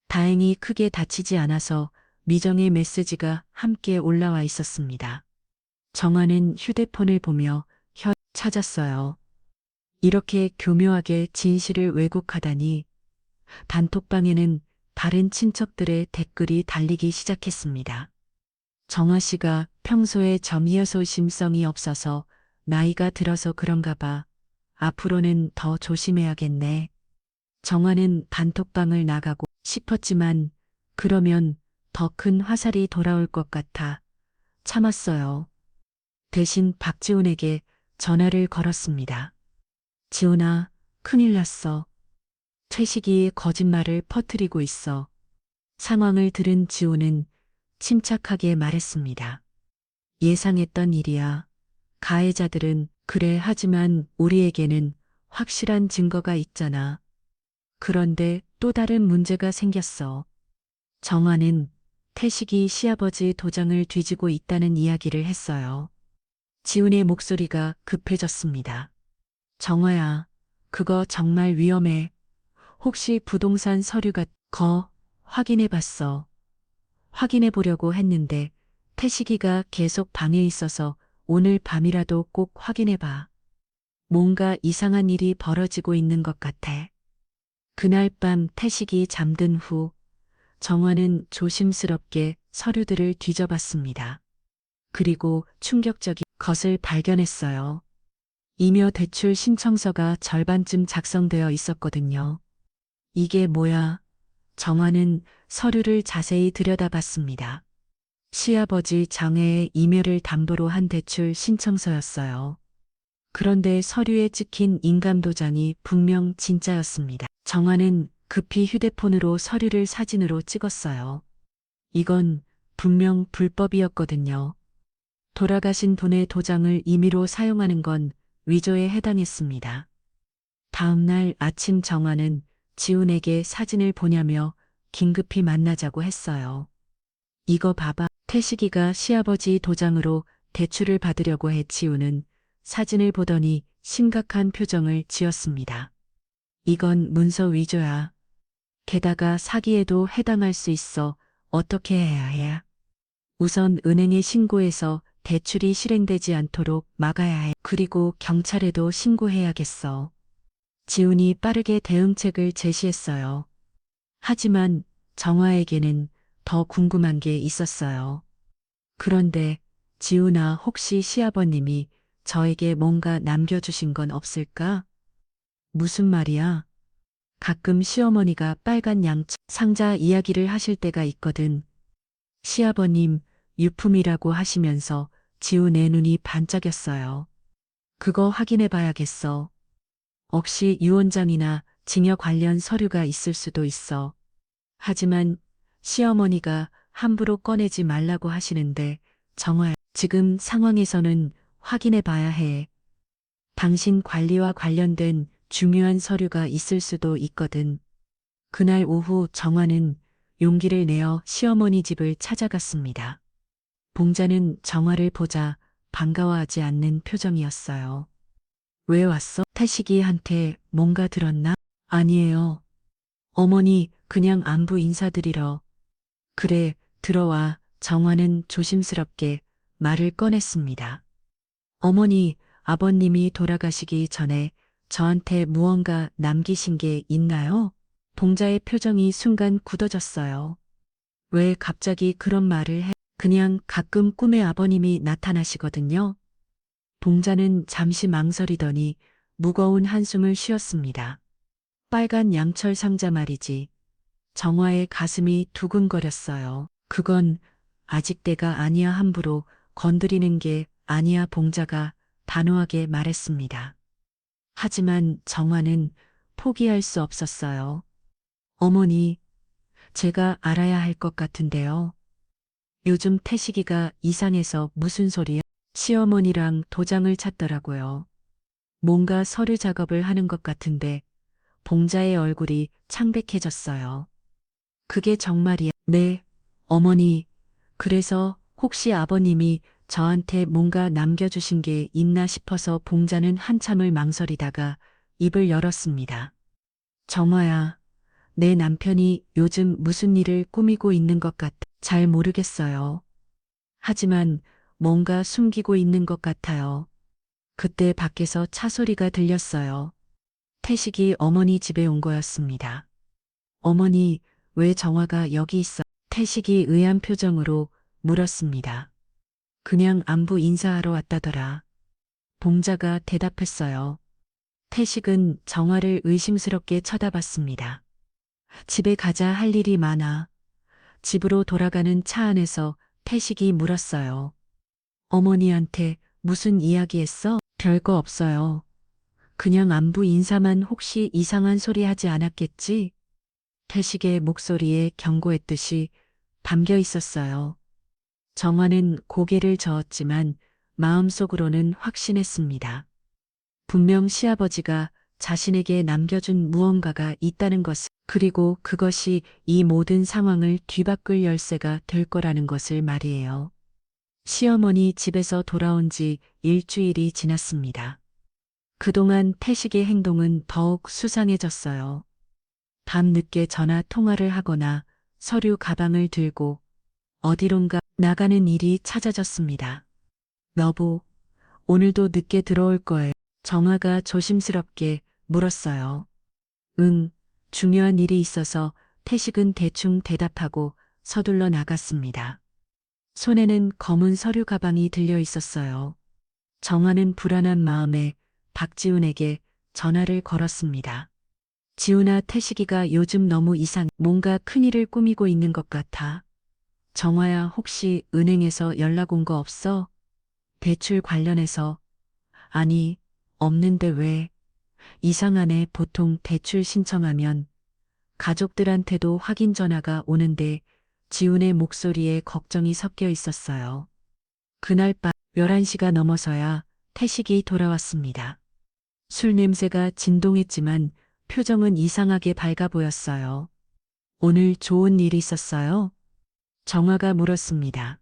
다행히 크게 다치지 않아서 미정의 메시지가 함께 올라와 있었습니다. 정화는 휴대폰을 보며 찾았어요. 이렇게 교묘하게 진실을 왜곡하다니. 단톡방에는 다른 친척들의 댓글이 달리기 시작했습니다. 정화 씨가 평소에 점이어소심성이 없어서 나이가 들어서 그런가 봐. 앞으로는 더 조심해야겠네. 정화는 단톡방을 나가고 싶었지만 그러면 더 큰 화살이 돌아올 것 같아 참았어요. 대신 박지훈에게 전화를 걸었습니다. 지훈아, 큰일 났어. 최식이 거짓말을 퍼뜨리고 있어. 상황을 들은 지훈은 침착하게 말했습니다. 예상했던 일이야. 가해자들은 그래 하지만 우리에게는 확실한 증거가 있잖아. 그런데 또 다른 문제가 생겼어. 정화는 태식이 시아버지 도장을 뒤지고 있다는 이야기를 했어요. 지훈의 목소리가 급해졌습니다. 정화야, 그거 정말 위험해. 혹시 부동산 서류가 확인해 봤어. 확인해 보려고 했는데 태식이가 계속 방에 있어서 오늘 밤이라도 꼭 확인해 봐. 뭔가 이상한 일이 벌어지고 있는 것 같아. 그날 밤 태식이 잠든 후 정화는 조심스럽게 서류들을 뒤져봤습니다. 그리고 충격적인 것을 발견했어요. 임여 대출 신청서가 절반쯤 작성되어 있었거든요. 이게 뭐야? 정화는 서류를 자세히 들여다봤습니다. 시아버지 장애의 임여를 담보로 한 대출 신청서였어요. 그런데 서류에 찍힌 인감도장이 분명 진짜였습니다. 정화는 급히 휴대폰으로 서류를 사진으로 찍었어요. 이건 분명 불법이었거든요. 돌아가신 분의 도장을 임의로 사용하는 건 위조에 해당했습니다. 다음 날 아침 정화는 지훈에게 사진을 보냐며 긴급히 만나자고 했어요. 이거 봐봐. 태식이가 시아버지 도장으로 대출을 받으려고 해. 지훈은 사진을 보더니 심각한 표정을 지었습니다. 이건 문서 위조야. 게다가 사기에도 해당할 수 있어. 어떻게 해야 해? 우선 은행에 신고해서 대출이 실행되지 않도록 막아야 해. 그리고 경찰에도 신고해야겠어. 지훈이 빠르게 대응책을 제시했어요. 하지만 정화에게는 더 궁금한 게 있었어요. 그런데 지훈아, 혹시 시아버님이 저에게 뭔가 남겨주신 건 없을까? 무슨 말이야? 가끔 시어머니가 빨간 양초 상자 이야기를 하실 때가 있거든. 시아버님 유품이라고 하시면서 지훈의 눈이 반짝였어요. 그거 확인해 봐야겠어. 혹시 유언장이나 증여 관련 서류가 있을 수도 있어. 하지만 시어머니가 함부로 꺼내지 말라고 하시는데 정화야, 지금 상황에서는 확인해 봐야 해. 당신 관리와 관련된 중요한 서류가 있을 수도 있거든. 그날 오후 정화는 용기를 내어 시어머니 집을 찾아갔습니다. 봉자는 정화를 보자 반가워하지 않는 표정이었어요. 왜 왔어? 태식이한테 뭔가 들었나? 아니에요. 어머니, 그냥 안부 인사드리러. 그래, 들어와. 정화는 조심스럽게 말을 꺼냈습니다. 어머니, 아버님이 돌아가시기 전에 저한테 무언가 남기신 게 있나요? 봉자의 표정이 순간 굳어졌어요. 왜 갑자기 그런 말을 해? 그냥 가끔 꿈에 아버님이 나타나시거든요. 봉자는 잠시 망설이더니 무거운 한숨을 쉬었습니다. 빨간 양철 상자 말이지. 정화의 가슴이 두근거렸어요. 그건 아직 때가 아니야. 함부로 건드리는 게 아니야. 봉자가 단호하게 말했습니다. 하지만 정화는 포기할 수 없었어요. 어머니, 제가 알아야 할 것 같은데요. 요즘 태식이가 이상해서. 무슨 소리야? 시어머니랑 도장을 찾더라고요. 뭔가 서류 작업을 하는 것 같은데 봉자의 얼굴이 창백해졌어요. 그게 정말이야? 네, 어머니. 그래서 혹시 아버님이 저한테 뭔가 남겨주신 게 있나 싶어서. 봉자는 한참을 망설이다가 입을 열었습니다. 정화야, 내 남편이 요즘 무슨 일을 꾸미고 있는 것 같아. 잘 모르겠어요. 하지만 뭔가 숨기고 있는 것 같아요. 그때 밖에서 차 소리가 들렸어요. 태식이 어머니 집에 온 거였습니다. 어머니, 왜 정화가 여기 있어? 태식이 의아한 표정으로 물었습니다. 그냥 안부 인사하러 왔다더라. 봉자가 대답했어요. 태식은 정화를 의심스럽게 쳐다봤습니다. 집에 가자. 할 일이 많아. 집으로 돌아가는 차 안에서 태식이 물었어요. 어머니한테 무슨 이야기 했어? 별거 없어요. 그냥 안부 인사만. 혹시 이상한 소리 하지 않았겠지? 태식의 목소리에 경고했듯이 담겨 있었어요. 정화는 고개를 저었지만 마음속으로는 확신했습니다. 분명 시아버지가 자신에게 남겨준 무언가가 있다는 것을, 그리고 그것이 이 모든 상황을 뒤바꿀 열쇠가 될 거라는 것을 말이에요. 시어머니 집에서 돌아온 지 일주일이 지났습니다. 그동안 태식의 행동은 더욱 수상해졌어요. 밤늦게 전화 통화를 하거나 서류 가방을 들고 어디론가 나가는 일이 잦아졌습니다. 여보, 오늘도 늦게 들어올 거예요. 정화가 조심스럽게 물었어요. 응, 중요한 일이 있어서. 태식은 대충 대답하고 서둘러 나갔습니다. 손에는 검은 서류 가방이 들려 있었어요. 정화는 불안한 마음에 박지훈에게 전화를 걸었습니다. 지훈아, 태식이가 요즘 너무 뭔가 큰일을 꾸미고 있는 것 같아. 정화야, 혹시 은행에서 연락 온 거 없어? 대출 관련해서. 아니, 없는데 왜? 이상하네. 보통 대출 신청하면 가족들한테도 확인 전화가 오는데. 지훈의 목소리에 걱정이 섞여 있었어요. 그날 밤 11시가 넘어서야 태식이 돌아왔습니다. 술 냄새가 진동했지만 표정은 이상하게 밝아 보였어요. 오늘 좋은 일 있었어요? 정화가 물었습니다.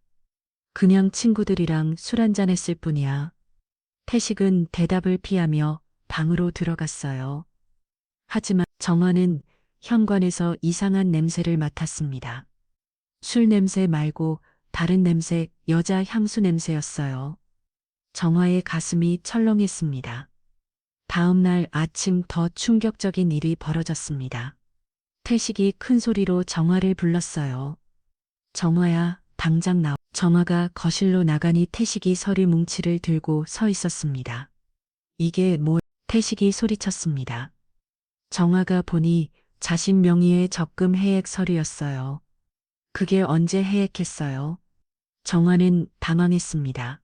그냥 친구들이랑 술 한잔 했을 뿐이야. 태식은 대답을 피하며 방으로 들어갔어요. 하지만 정화는 현관에서 이상한 냄새를 맡았습니다. 술 냄새 말고 다른 냄새, 여자 향수 냄새였어요. 정화의 가슴이 철렁했습니다. 다음 날 아침 더 충격적인 일이 벌어졌습니다. 태식이 큰 소리로 정화를 불렀어요. 정화야, 당장 나와. 정화가 거실로 나가니 태식이 서류 뭉치를 들고 서 있었습니다. 이게 뭐? 태식이 소리쳤습니다. 정화가 보니 자신 명의의 적금 해액 서류였어요. 그게 언제 해액했어요? 정화는 당황했습니다.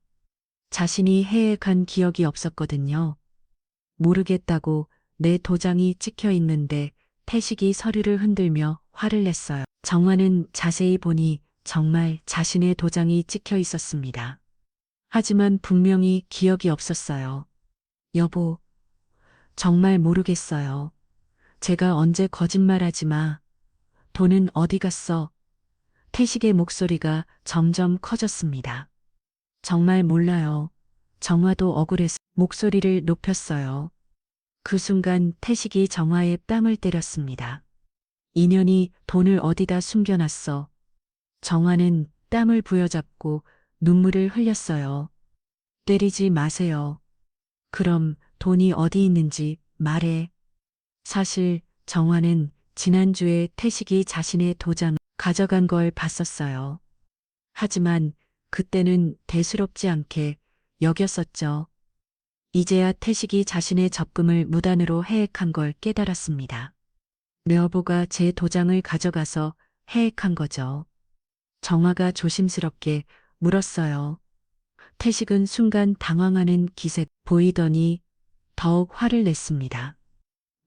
자신이 해액한 기억이 없었거든요. 모르겠다고. 내 도장이 찍혀 있는데. 태식이 서류를 흔들며 화를 냈어요. 정화는 자세히 보니 정말 자신의 도장이 찍혀 있었습니다. 하지만 분명히 기억이 없었어요. 여보, 정말 모르겠어요. 제가 언제. 거짓말하지 마. 돈은 어디 갔어? 태식의 목소리가 점점 커졌습니다. 정말 몰라요. 정화도 억울해서 목소리를 높였어요. 그 순간 태식이 정화의 뺨을 때렸습니다. 인연이 돈을 어디다 숨겨놨어. 정화는 땀을 부여잡고 눈물을 흘렸어요. 때리지 마세요. 그럼 돈이 어디 있는지 말해. 사실 정화는 지난주에 태식이 자신의 도장을 가져간 걸 봤었어요. 하지만 그때는 대수롭지 않게 여겼었죠. 이제야 태식이 자신의 적금을 무단으로 해액한 걸 깨달았습니다. 여보가 제 도장을 가져가서 해액한 거죠. 정화가 조심스럽게 물었어요. 태식은 순간 당황하는 기색 보이더니 더욱 화를 냈습니다.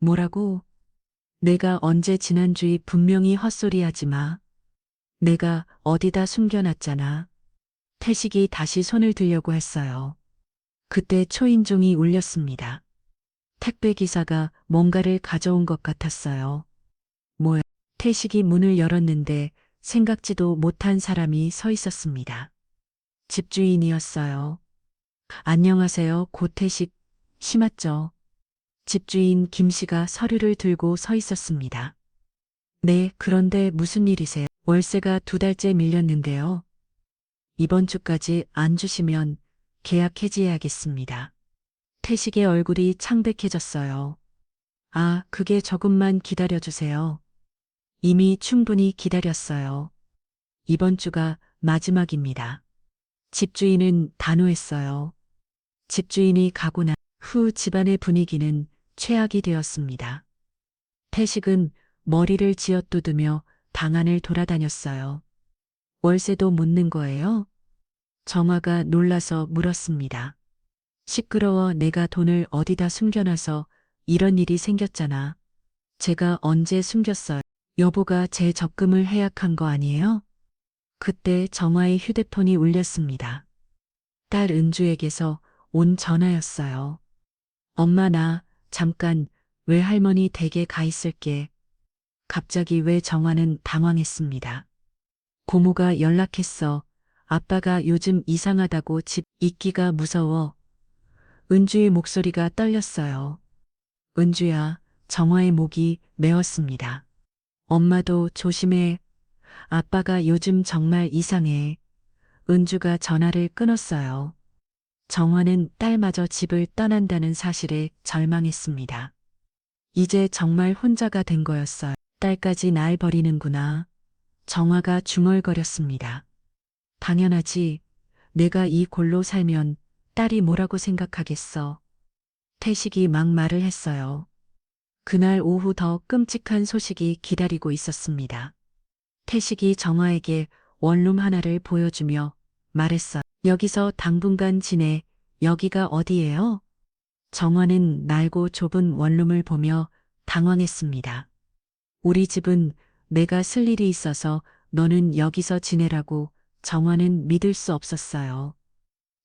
뭐라고? 내가 언제 지난주에 분명히 헛소리하지 마. 내가 어디다 숨겨놨잖아. 태식이 다시 손을 들려고 했어요. 그때 초인종이 울렸습니다. 택배 기사가 뭔가를 가져온 것 같았어요. 뭐야? 태식이 문을 열었는데 생각지도 못한 사람이 서 있었습니다. 집주인이었어요. 안녕하세요, 고태식 씨 맞죠? 집주인 김 씨가 서류를 들고 서 있었습니다. 네, 그런데 무슨 일이세요? 월세가 2달째 밀렸는데요. 이번 주까지 안 주시면 계약 해지해야겠습니다. 태식의 얼굴이 창백해졌어요. 아, 그게 조금만 기다려주세요. 이미 충분히 기다렸어요. 이번 주가 마지막입니다. 집주인은 단호했어요. 집주인이 가고 난 후 집안의 분위기는 최악이 되었습니다. 태식은 머리를 쥐어뜯으며 방 안을 돌아다녔어요. 월세도 묻는 거예요? 정화가 놀라서 물었습니다. 시끄러워. 내가 돈을 어디다 숨겨놔서 이런 일이 생겼잖아. 제가 언제 숨겼어요? 여보가 제 적금을 해약한 거 아니에요? 그때 정화의 휴대폰이 울렸습니다. 딸 은주에게서 온 전화였어요. 엄마, 나 잠깐 외할머니 댁에 가 있을게. 갑자기 왜 정화는 당황했습니다. 고모가 연락했어. 아빠가 요즘 이상하다고 집 있기가 무서워. 은주의 목소리가 떨렸어요. 은주야, 정화의 목이 메었습니다. 엄마도 조심해. 아빠가 요즘 정말 이상해. 은주가 전화를 끊었어요. 정화는 딸마저 집을 떠난다는 사실에 절망했습니다. 이제 정말 혼자가 된 거였어요. 딸까지 날 버리는구나. 정화가 중얼거렸습니다. 당연하지. 내가 이 골로 살면 딸이 뭐라고 생각하겠어. 태식이 막 말을 했어요. 그날 오후 더 끔찍한 소식이 기다리고 있었습니다. 태식이 정화에게 원룸 하나를 보여주며 말했어. 여기서 당분간 지내. 여기가 어디예요? 정화는 낡고 좁은 원룸을 보며 당황했습니다. 우리 집은 내가 쓸 일이 있어서 너는 여기서 지내라고. 정화는 믿을 수 없었어요.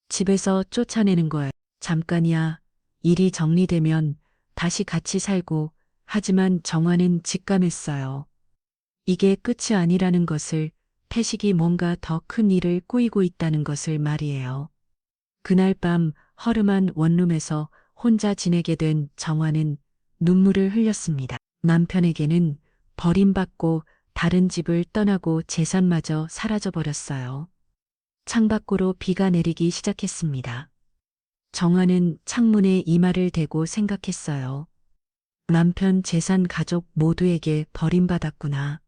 집에서 쫓아내는 거예요. 잠깐이야. 일이 정리되면 다시 같이 살고. 하지만 정화는 직감했어요. 이게 끝이 아니라는 것을, 태식이 뭔가 더 큰 일을 꾸이고 있다는 것을 말이에요. 그날 밤 허름한 원룸에서 혼자 지내게 된 정화는 눈물을 흘렸습니다. 남편에게는 버림받고 다른 집을 떠나고 재산마저 사라져버렸어요. 창밖으로 비가 내리기 시작했습니다. 정화는 창문에 이마를 대고 생각했어요. 남편, 재산, 가족 모두에게 버림받았구나.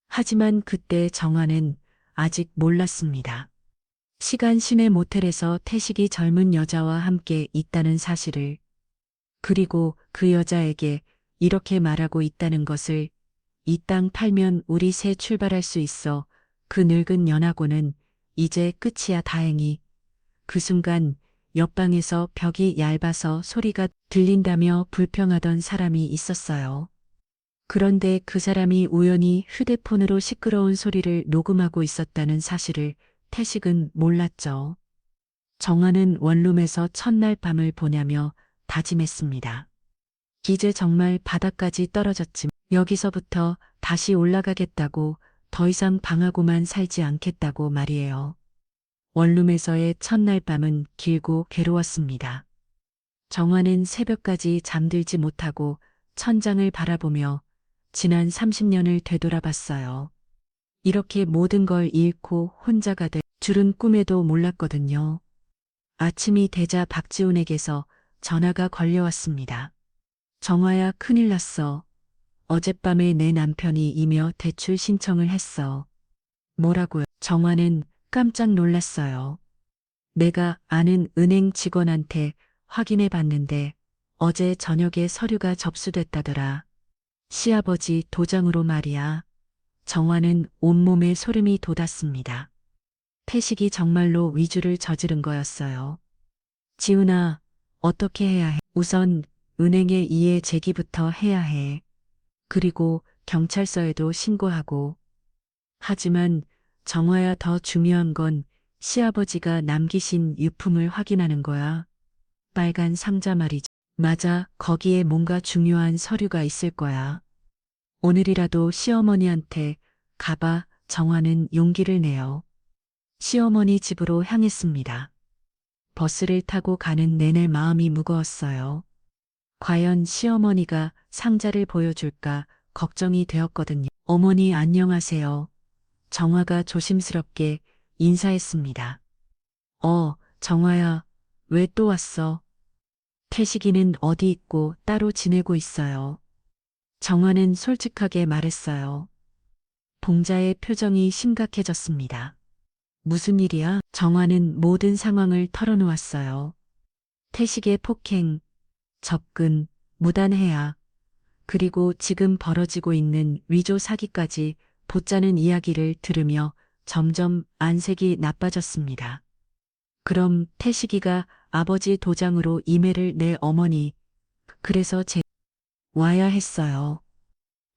하지만 그때 정화는 아직 몰랐습니다. 시간 시내 모텔에서 태식이 젊은 여자와 함께 있다는 사실을, 그리고 그 여자에게 이렇게 말하고 있다는 것을, 이 땅 팔면 우리 새 출발할 수 있어. 그 늙은 연하고는 이제 끝이야. 다행히. 그 순간 옆방에서 벽이 얇아서 소리가 들린다며 불평하던 사람이 있었어요. 그런데 그 사람이 우연히 휴대폰으로 시끄러운 소리를 녹음하고 있었다는 사실을 태식은 몰랐죠. 정화는 원룸에서 첫날 밤을 보내며 다짐했습니다. 이제 정말 바닥까지 떨어졌지만 여기서부터 다시 올라가겠다고, 더 이상 방하고만 살지 않겠다고 말이에요. 원룸에서의 첫날 밤은 길고 괴로웠습니다. 정화는 새벽까지 잠들지 못하고 천장을 바라보며 지난 30년을 되돌아봤어요. 이렇게 모든 걸 잃고 혼자가 될 줄은 꿈에도 몰랐거든요. 아침이 되자 박지훈에게서 전화가 걸려왔습니다. 정화야, 큰일 났어. 어젯밤에 내 남편이 이며 대출 신청을 했어. 뭐라고요? 정화는 깜짝 놀랐어요. 내가 아는 은행 직원한테 확인해 봤는데 어제 저녁에 서류가 접수됐다더라. 시아버지 도장으로 말이야. 정화는 온몸에 소름이 돋았습니다. 태식이 정말로 위주를 저지른 거였어요. 지훈아, 어떻게 해야 해? 우선 은행에 이해 제기부터 해야 해. 그리고 경찰서에도 신고하고. 하지만 정화야, 더 중요한 건 시아버지가 남기신 유품을 확인하는 거야. 빨간 상자 말이지. 맞아, 거기에 뭔가 중요한 서류가 있을 거야. 오늘이라도 시어머니한테 가봐. 정화는 용기를 내요. 시어머니 집으로 향했습니다. 버스를 타고 가는 내내 마음이 무거웠어요. 과연 시어머니가 상자를 보여줄까 걱정이 되었거든요. 어머니 안녕하세요. 정화가 조심스럽게 인사했습니다. 정화야, 왜 또 왔어? 태식이는 어디 있고 따로 지내고 있어요. 정화는 솔직하게 말했어요. 봉자의 표정이 심각해졌습니다. 무슨 일이야? 정화는 모든 상황을 털어놓았어요. 태식의 폭행, 접근, 무단해약, 그리고 지금 벌어지고 있는 위조 사기까지 보짜는 이야기를 들으며 점점 안색이 나빠졌습니다. 그럼 태식이가 아버지 도장으로 이메를 내 어머니, 그래서 와야 했어요.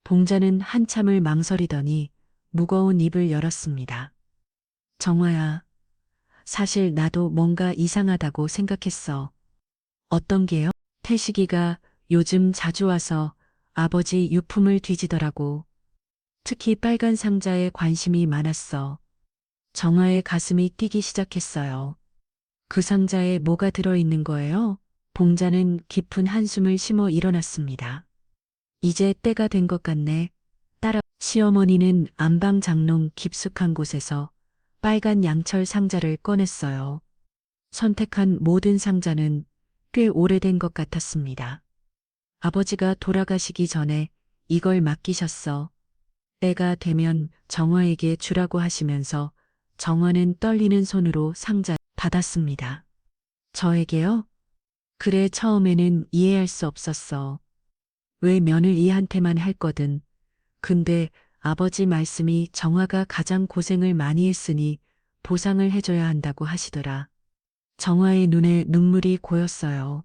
봉자는 한참을 망설이더니 무거운 입을 열었습니다. 정화야, 사실 나도 뭔가 이상하다고 생각했어. 어떤 게요? 태식이가 요즘 자주 와서 아버지 유품을 뒤지더라고. 특히 빨간 상자에 관심이 많았어. 정화의 가슴이 뛰기 시작했어요. 그 상자에 뭐가 들어있는 거예요? 봉자는 깊은 한숨을 쉬며 일어났습니다. 이제 때가 된 것 같네. 시어머니는 안방 장롱 깊숙한 곳에서 빨간 양철 상자를 꺼냈어요. 선택한 모든 상자는 꽤 오래된 것 같았습니다. 아버지가 돌아가시기 전에 이걸 맡기셨어. 때가 되면 정화에게 주라고 하시면서 정화는 떨리는 손으로 상자 받았습니다. 저에게요? 그래, 처음에는 이해할 수 없었어. 왜 며느리한테만 할 거든. 근데 아버지 말씀이 정화가 가장 고생을 많이 했으니 보상을 해줘야 한다고 하시더라. 정화의 눈에 눈물이 고였어요.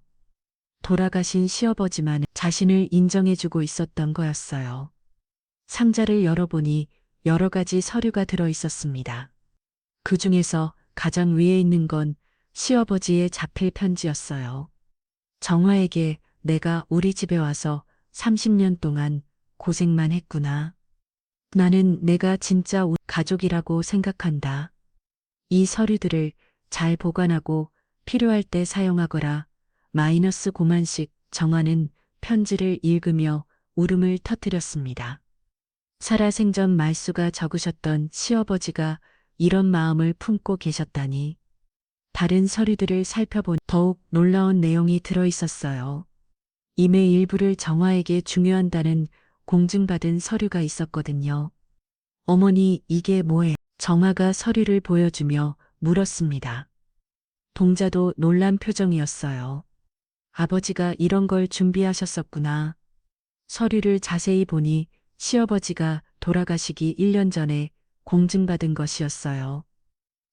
돌아가신 시어버지만 자신을 인정해주고 있었던 거였어요. 상자를 열어보니 여러 가지 서류가 들어 있었습니다. 그 중에서 가장 위에 있는 건 시어버지의 자필 편지였어요. 정화에게 내가 우리 집에 와서 30년 동안 고생만 했구나. 나는 내가 진짜 우리 가족이라고 생각한다. 이 서류들을 잘 보관하고 필요할 때 사용하거라. 마이너스 고만식. 정화는 편지를 읽으며 울음을 터뜨렸습니다. 살아생전 말수가 적으셨던 시어버지가 이런 마음을 품고 계셨다니. 다른 서류들을 살펴보니 더욱 놀라운 내용이 들어 있었어요. 임의 일부를 정화에게 중요한다는 공증받은 서류가 있었거든요. 어머니, 이게 뭐예요? 정화가 서류를 보여주며 물었습니다. 동자도 놀란 표정이었어요. 아버지가 이런 걸 준비하셨었구나. 서류를 자세히 보니 시어버지가 돌아가시기 1년 전에 공증받은 것이었어요.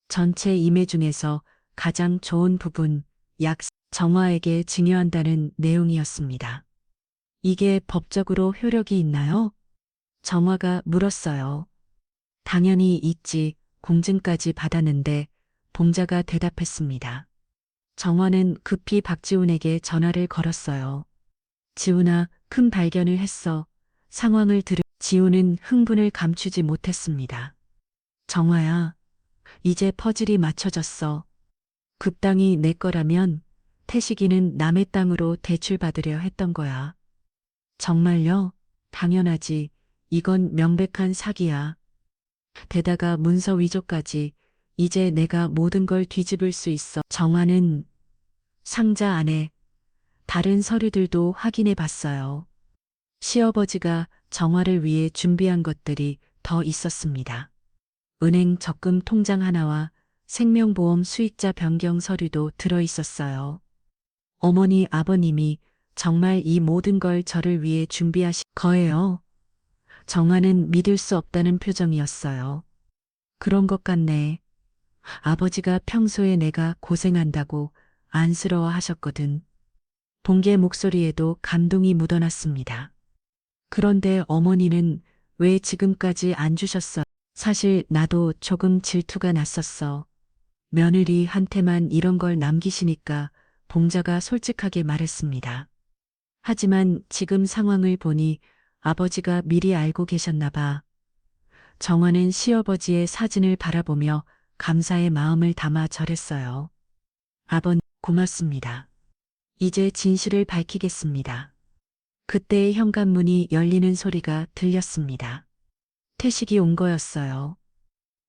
전체 임해 중에서 가장 좋은 부분, 약 정화에게 증여한다는 내용이었습니다. 이게 법적으로 효력이 있나요? 정화가 물었어요. 당연히 있지. 공증까지 받았는데 봉자가 대답했습니다. 정화는 급히 박지훈에게 전화를 걸었어요. 지훈아, 큰 발견을 했어. 상황을 들으 지훈은 흥분을 감추지 못했습니다. 정화야, 이제 퍼즐이 맞춰졌어. 그 땅이 내 거라면 태식이는 남의 땅으로 대출받으려 했던 거야. 정말요? 당연하지. 이건 명백한 사기야. 게다가 문서 위조까지. 이제 내가 모든 걸 뒤집을 수 있어. 정화는 상자 안에 다른 서류들도 확인해 봤어요. 시어버지가 정화를 위해 준비한 것들이 더 있었습니다. 은행 적금 통장 하나와 생명보험 수익자 변경 서류도 들어 있었어요. 어머니, 아버님이 정말 이 모든 걸 저를 위해 준비하신 거예요. 정화는 믿을 수 없다는 표정이었어요. 그런 것 같네. 아버지가 평소에 내가 고생한다고 안쓰러워 하셨거든. 동계 목소리에도 감동이 묻어났습니다. 그런데 어머니는 왜 지금까지 안 주셨어? 사실 나도 조금 질투가 났었어. 며느리한테만 이런 걸 남기시니까 봉자가 솔직하게 말했습니다. 하지만 지금 상황을 보니 아버지가 미리 알고 계셨나 봐. 정화는 시어버지의 사진을 바라보며 감사의 마음을 담아 절했어요. 아버님, 고맙습니다. 이제 진실을 밝히겠습니다. 그때 현관문이 열리는 소리가 들렸습니다. 태식이 온 거였어요.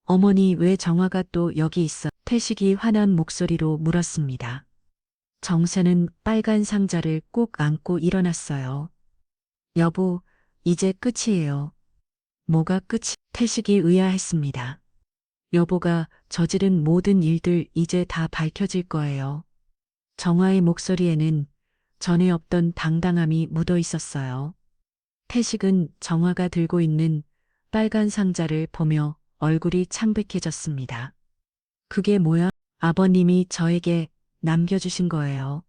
어머니, 왜 정화가 또 여기 있어? 태식이 화난 목소리로 물었습니다. 정세는 빨간 상자를 꼭 안고 일어났어요. 여보, 이제 끝이에요. 뭐가 끝이? 태식이 의아했습니다. 여보가 저지른 모든 일들 이제 다 밝혀질 거예요. 정화의 목소리에는 전에 없던 당당함이 묻어 있었어요. 태식은 정화가 들고 있는 빨간 상자를 보며 얼굴이 창백해졌습니다. 그게 뭐야? 아버님이 저에게 남겨주신 거예요.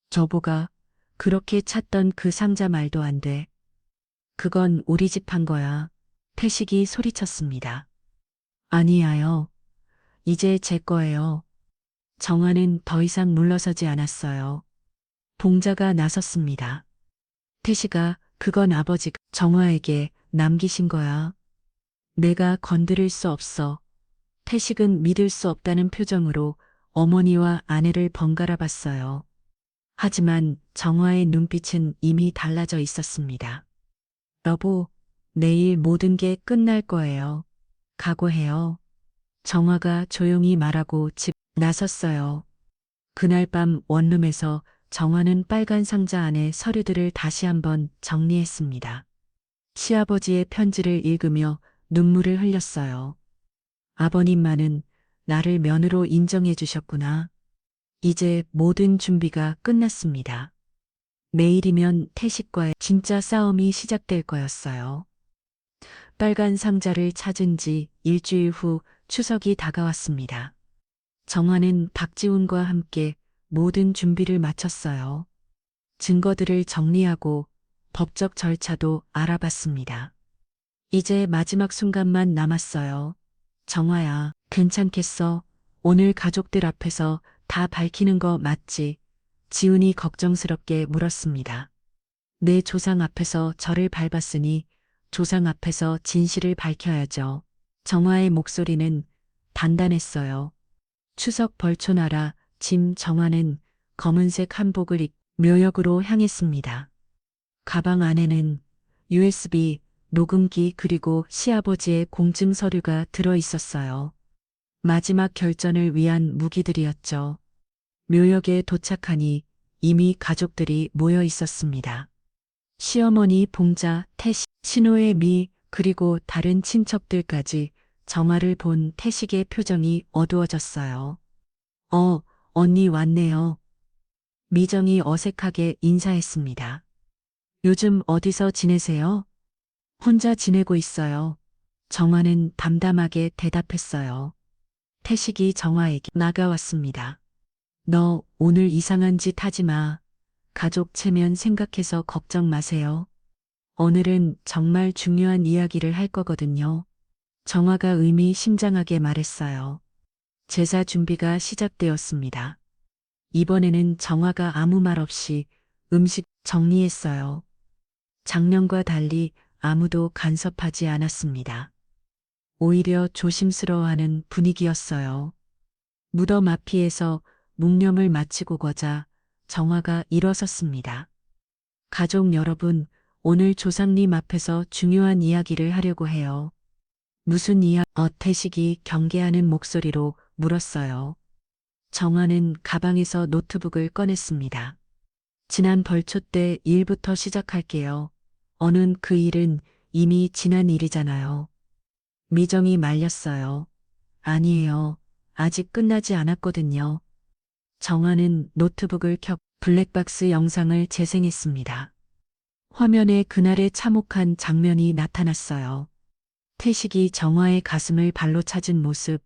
저보가 그렇게 찾던 그 상자 말도 안 돼. 그건 우리 집 한 거야. 태식이 소리쳤습니다. 아니야요. 이제 제 거예요. 정화는 더 이상 물러서지 않았어요. 봉자가 나섰습니다. 태식아, 그건 아버지가 정화에게 남기신 거야. 내가 건드릴 수 없어. 태식은 믿을 수 없다는 표정으로 어머니와 아내를 번갈아 봤어요. 하지만 정화의 눈빛은 이미 달라져 있었습니다. 여보, 내일 모든 게 끝날 거예요. 각오해요. 정화가 조용히 말하고 집 나섰어요. 그날 밤 원룸에서 정화는 빨간 상자 안에 서류들을 다시 한번 정리했습니다. 시아버지의 편지를 읽으며 눈물을 흘렸어요. 아버님만은 나를 며느로 인정해 주셨구나. 이제 모든 준비가 끝났습니다. 내일이면 태식과의 진짜 싸움이 시작될 거였어요. 빨간 상자를 찾은 지 일주일 후 추석이 다가왔습니다. 정화는 박지훈과 함께 모든 준비를 마쳤어요. 증거들을 정리하고 법적 절차도 알아봤습니다. 이제 마지막 순간만 남았어요. 정화야, 괜찮겠어? 오늘 가족들 앞에서 다 밝히는 거 맞지? 지훈이 걱정스럽게 물었습니다. 내 조상 앞에서 저를 밟았으니 조상 앞에서 진실을 밝혀야죠. 정화의 목소리는 단단했어요. 추석 벌초나라 짐 정화는 검은색 한복을 입고 묘역으로 향했습니다. 가방 안에는 USB, 녹음기 그리고 시아버지의 공증 서류가 들어 있었어요. 마지막 결전을 위한 무기들이었죠. 묘역에 도착하니 이미 가족들이 모여 있었습니다. 시어머니 봉자, 태식, 신호의 미, 그리고 다른 친척들까지 정화를 본 태식의 표정이 어두워졌어요. 언니 왔네요. 미정이 어색하게 인사했습니다. 요즘 어디서 지내세요? 혼자 지내고 있어요. 정화는 담담하게 대답했어요. 태식이 정화에게 나가왔습니다. 너 오늘 이상한 짓 하지 마. 가족 체면 생각해서 걱정 마세요. 오늘은 정말 중요한 이야기를 할 거거든요. 정화가 의미심장하게 말했어요. 제사 준비가 시작되었습니다. 이번에는 정화가 아무 말 없이 음식 정리했어요. 작년과 달리 아무도 간섭하지 않았습니다. 오히려 조심스러워하는 분위기였어요. 무덤 앞이에서 묵념을 마치고 거자 정화가 일어섰습니다. 가족 여러분, 오늘 조상님 앞에서 중요한 이야기를 하려고 해요. 무슨 태식이 경계하는 목소리로 물었어요. 정화는 가방에서 노트북을 꺼냈습니다. 지난 벌초 때 일부터 시작할게요. 어는 그 일은 이미 지난 일이잖아요. 미정이 말렸어요. 아니에요. 아직 끝나지 않았거든요. 정화는 노트북을 켜 블랙박스 영상을 재생했습니다. 화면에 그날의 참혹한 장면이 나타났어요. 태식이 정화의 가슴을 발로 찾은 모습,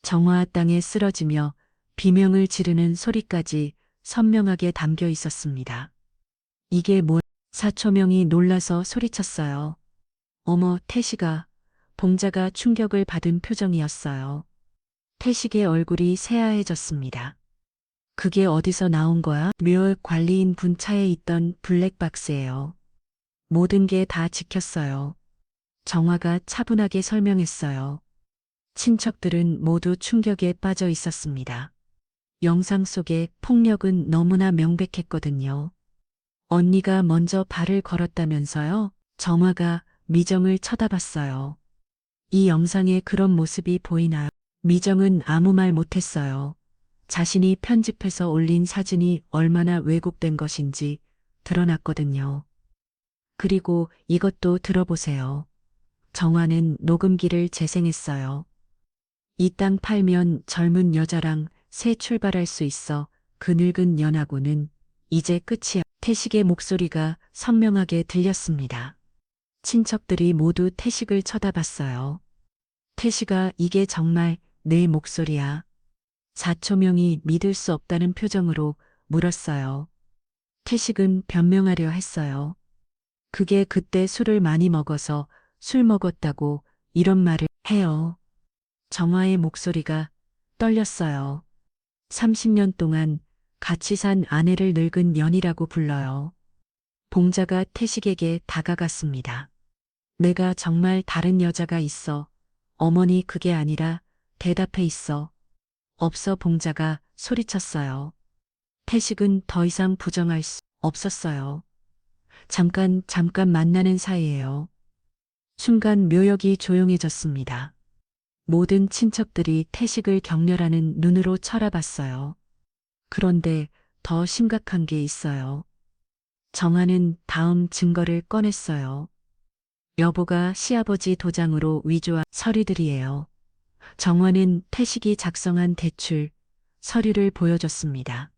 정화 땅에 쓰러지며 비명을 지르는 소리까지 선명하게 담겨 있었습니다. 이게 뭐? 사초명이 놀라서 소리쳤어요. 어머, 태식아. 봉자가 충격을 받은 표정이었어요. 태식의 얼굴이 새하얘졌습니다. 그게 어디서 나온 거야? 묘 관리인 분 차에 있던 블랙박스예요. 모든 게 다 지켰어요. 정화가 차분하게 설명했어요. 친척들은 모두 충격에 빠져 있었습니다. 영상 속의 폭력은 너무나 명백했거든요. 언니가 먼저 발을 걸었다면서요? 정화가 미정을 쳐다봤어요. 이 영상에 그런 모습이 보이나요? 미정은 아무 말 못했어요. 자신이 편집해서 올린 사진이 얼마나 왜곡된 것인지 드러났거든요. 그리고 이것도 들어보세요. 정화는 녹음기를 재생했어요. 이 땅 팔면 젊은 여자랑 새 출발할 수 있어. 그 늙은 연하고는 이제 끝이야. 태식의 목소리가 선명하게 들렸습니다. 친척들이 모두 태식을 쳐다봤어요. 태식아, 이게 정말 내 목소리야. 사초명이 믿을 수 없다는 표정으로 물었어요. 태식은 변명하려 했어요. 그게 그때 술을 많이 먹어서 술 먹었다고 이런 말을 해요. 정화의 목소리가 떨렸어요. 30년 동안 같이 산 아내를 늙은 년이라고 불러요. 봉자가 태식에게 다가갔습니다. 내가 정말 다른 여자가 있어. 어머니, 그게 아니라 대답해 있어. 없어. 봉자가 소리쳤어요. 태식은 더 이상 부정할 수 없었어요. 잠깐 만나는 사이예요. 순간 묘역이 조용해졌습니다. 모든 친척들이 태식을 격렬하는 눈으로 쳐다봤어요. 그런데 더 심각한 게 있어요. 정화는 다음 증거를 꺼냈어요. 여보가 시아버지 도장으로 위조한 서류들이에요. 정화는 태식이 작성한 대출, 서류를 보여줬습니다.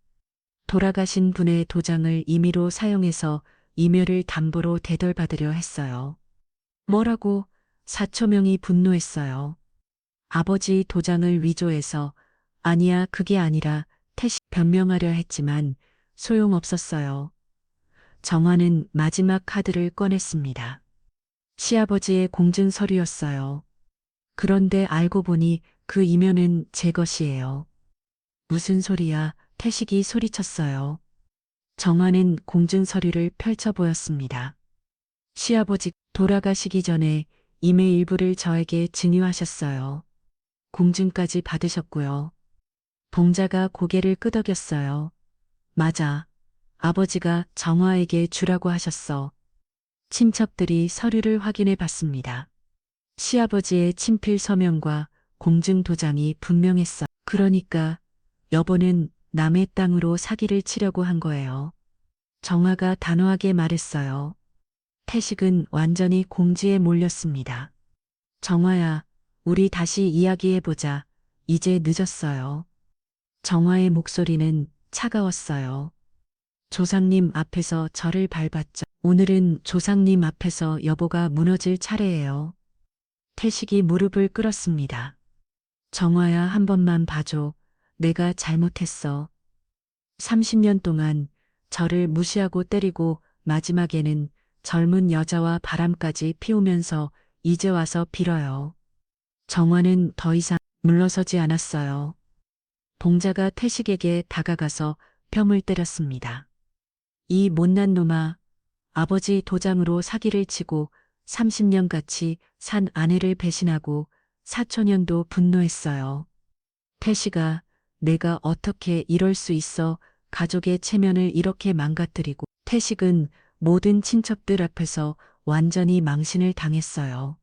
돌아가신 분의 도장을 임의로 사용해서 이묘를 담보로 대덜받으려 했어요. 뭐라고? 사초명이 분노했어요. 아버지 도장을 위조해서 아니야, 그게 아니라 태식 변명하려 했지만 소용없었어요. 정화는 마지막 카드를 꺼냈습니다. 시아버지의 공증 서류였어요. 그런데 알고 보니 그 이면은 제 것이에요. 무슨 소리야? 태식이 소리쳤어요. 정화는 공증 서류를 펼쳐 보였습니다. 시아버지 돌아가시기 전에 임의 일부를 저에게 증여하셨어요. 공증까지 받으셨고요. 봉자가 고개를 끄덕였어요. 맞아. 아버지가 정화에게 주라고 하셨어. 친척들이 서류를 확인해 봤습니다. 시아버지의 친필 서명과 공증 도장이 분명했어. 그러니까 여보는 남의 땅으로 사기를 치려고 한 거예요. 정화가 단호하게 말했어요. 태식은 완전히 공지에 몰렸습니다. 정화야, 우리 다시 이야기해보자. 이제 늦었어요. 정화의 목소리는 차가웠어요. 조상님 앞에서 저를 밟았죠. 오늘은 조상님 앞에서 여보가 무너질 차례예요. 태식이 무릎을 꿇었습니다. 정화야, 한 번만 봐줘. 내가 잘못했어. 30년 동안 저를 무시하고 때리고 마지막에는 젊은 여자와 바람까지 피우면서 이제 와서 빌어요. 정화는 더 이상 물러서지 않았어요. 봉자가 태식에게 다가가서 뺨을 때렸습니다. 이 못난 놈아, 아버지 도장으로 사기를 치고 30년 같이 산 아내를 배신하고 사촌년도 분노했어요. 태식아, 내가 어떻게 이럴 수 있어. 가족의 체면을 이렇게 망가뜨리고. 태식은 모든 친척들 앞에서 완전히 망신을 당했어요.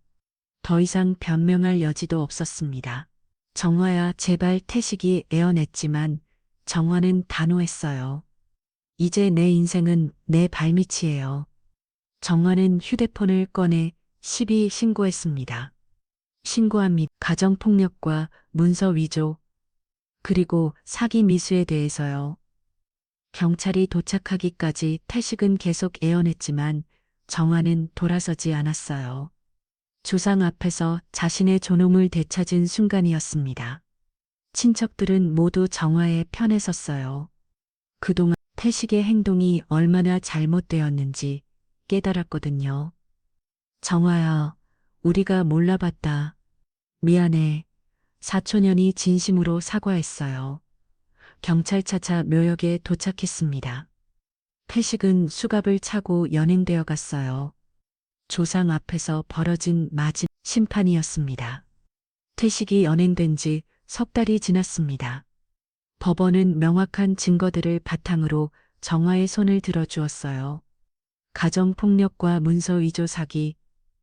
더 이상 변명할 여지도 없었습니다. 정화야, 제발. 태식이 애원했지만 정화는 단호했어요. 이제 내 인생은 내 발밑이에요. 정화는 휴대폰을 꺼내 시비 신고했습니다. 신고한 및 가정폭력과 문서 위조, 그리고 사기 미수에 대해서요. 경찰이 도착하기까지 태식은 계속 애원했지만 정화는 돌아서지 않았어요. 조상 앞에서 자신의 존엄을 되찾은 순간이었습니다. 친척들은 모두 정화의 편에 섰어요. 그동안 태식의 행동이 얼마나 잘못되었는지 깨달았거든요. 정화야, 우리가 몰라봤다. 미안해. 사촌년이 진심으로 사과했어요. 경찰차차 묘역에 도착했습니다. 태식은 수갑을 차고 연행되어 갔어요. 조상 앞에서 벌어진 마지막 심판이었습니다. 태식이 연행된 지 석 달이 지났습니다. 법원은 명확한 증거들을 바탕으로 정화의 손을 들어주었어요. 가정폭력과 문서 위조 사기,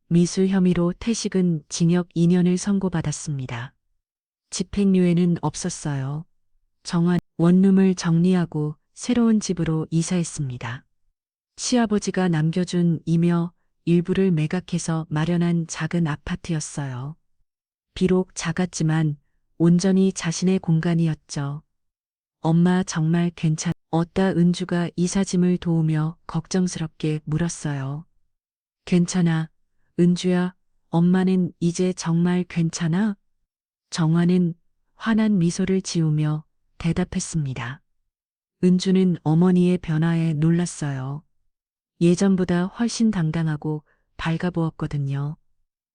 미수 혐의로 태식은 징역 2년을 선고받았습니다. 집행유예는 없었어요. 정화 원룸을 정리하고 새로운 집으로 이사했습니다. 시아버지가 남겨준 이며 일부를 매각해서 마련한 작은 아파트였어요. 비록 작았지만 온전히 자신의 공간이었죠. 엄마 정말 어따 은주가 이삿짐을 도우며 걱정스럽게 물었어요. 괜찮아, 은주야, 엄마는 이제 정말 괜찮아? 정화는 환한 미소를 지으며 대답했습니다. 은주는 어머니의 변화에 놀랐어요. 예전보다 훨씬 당당하고 밝아 보였거든요.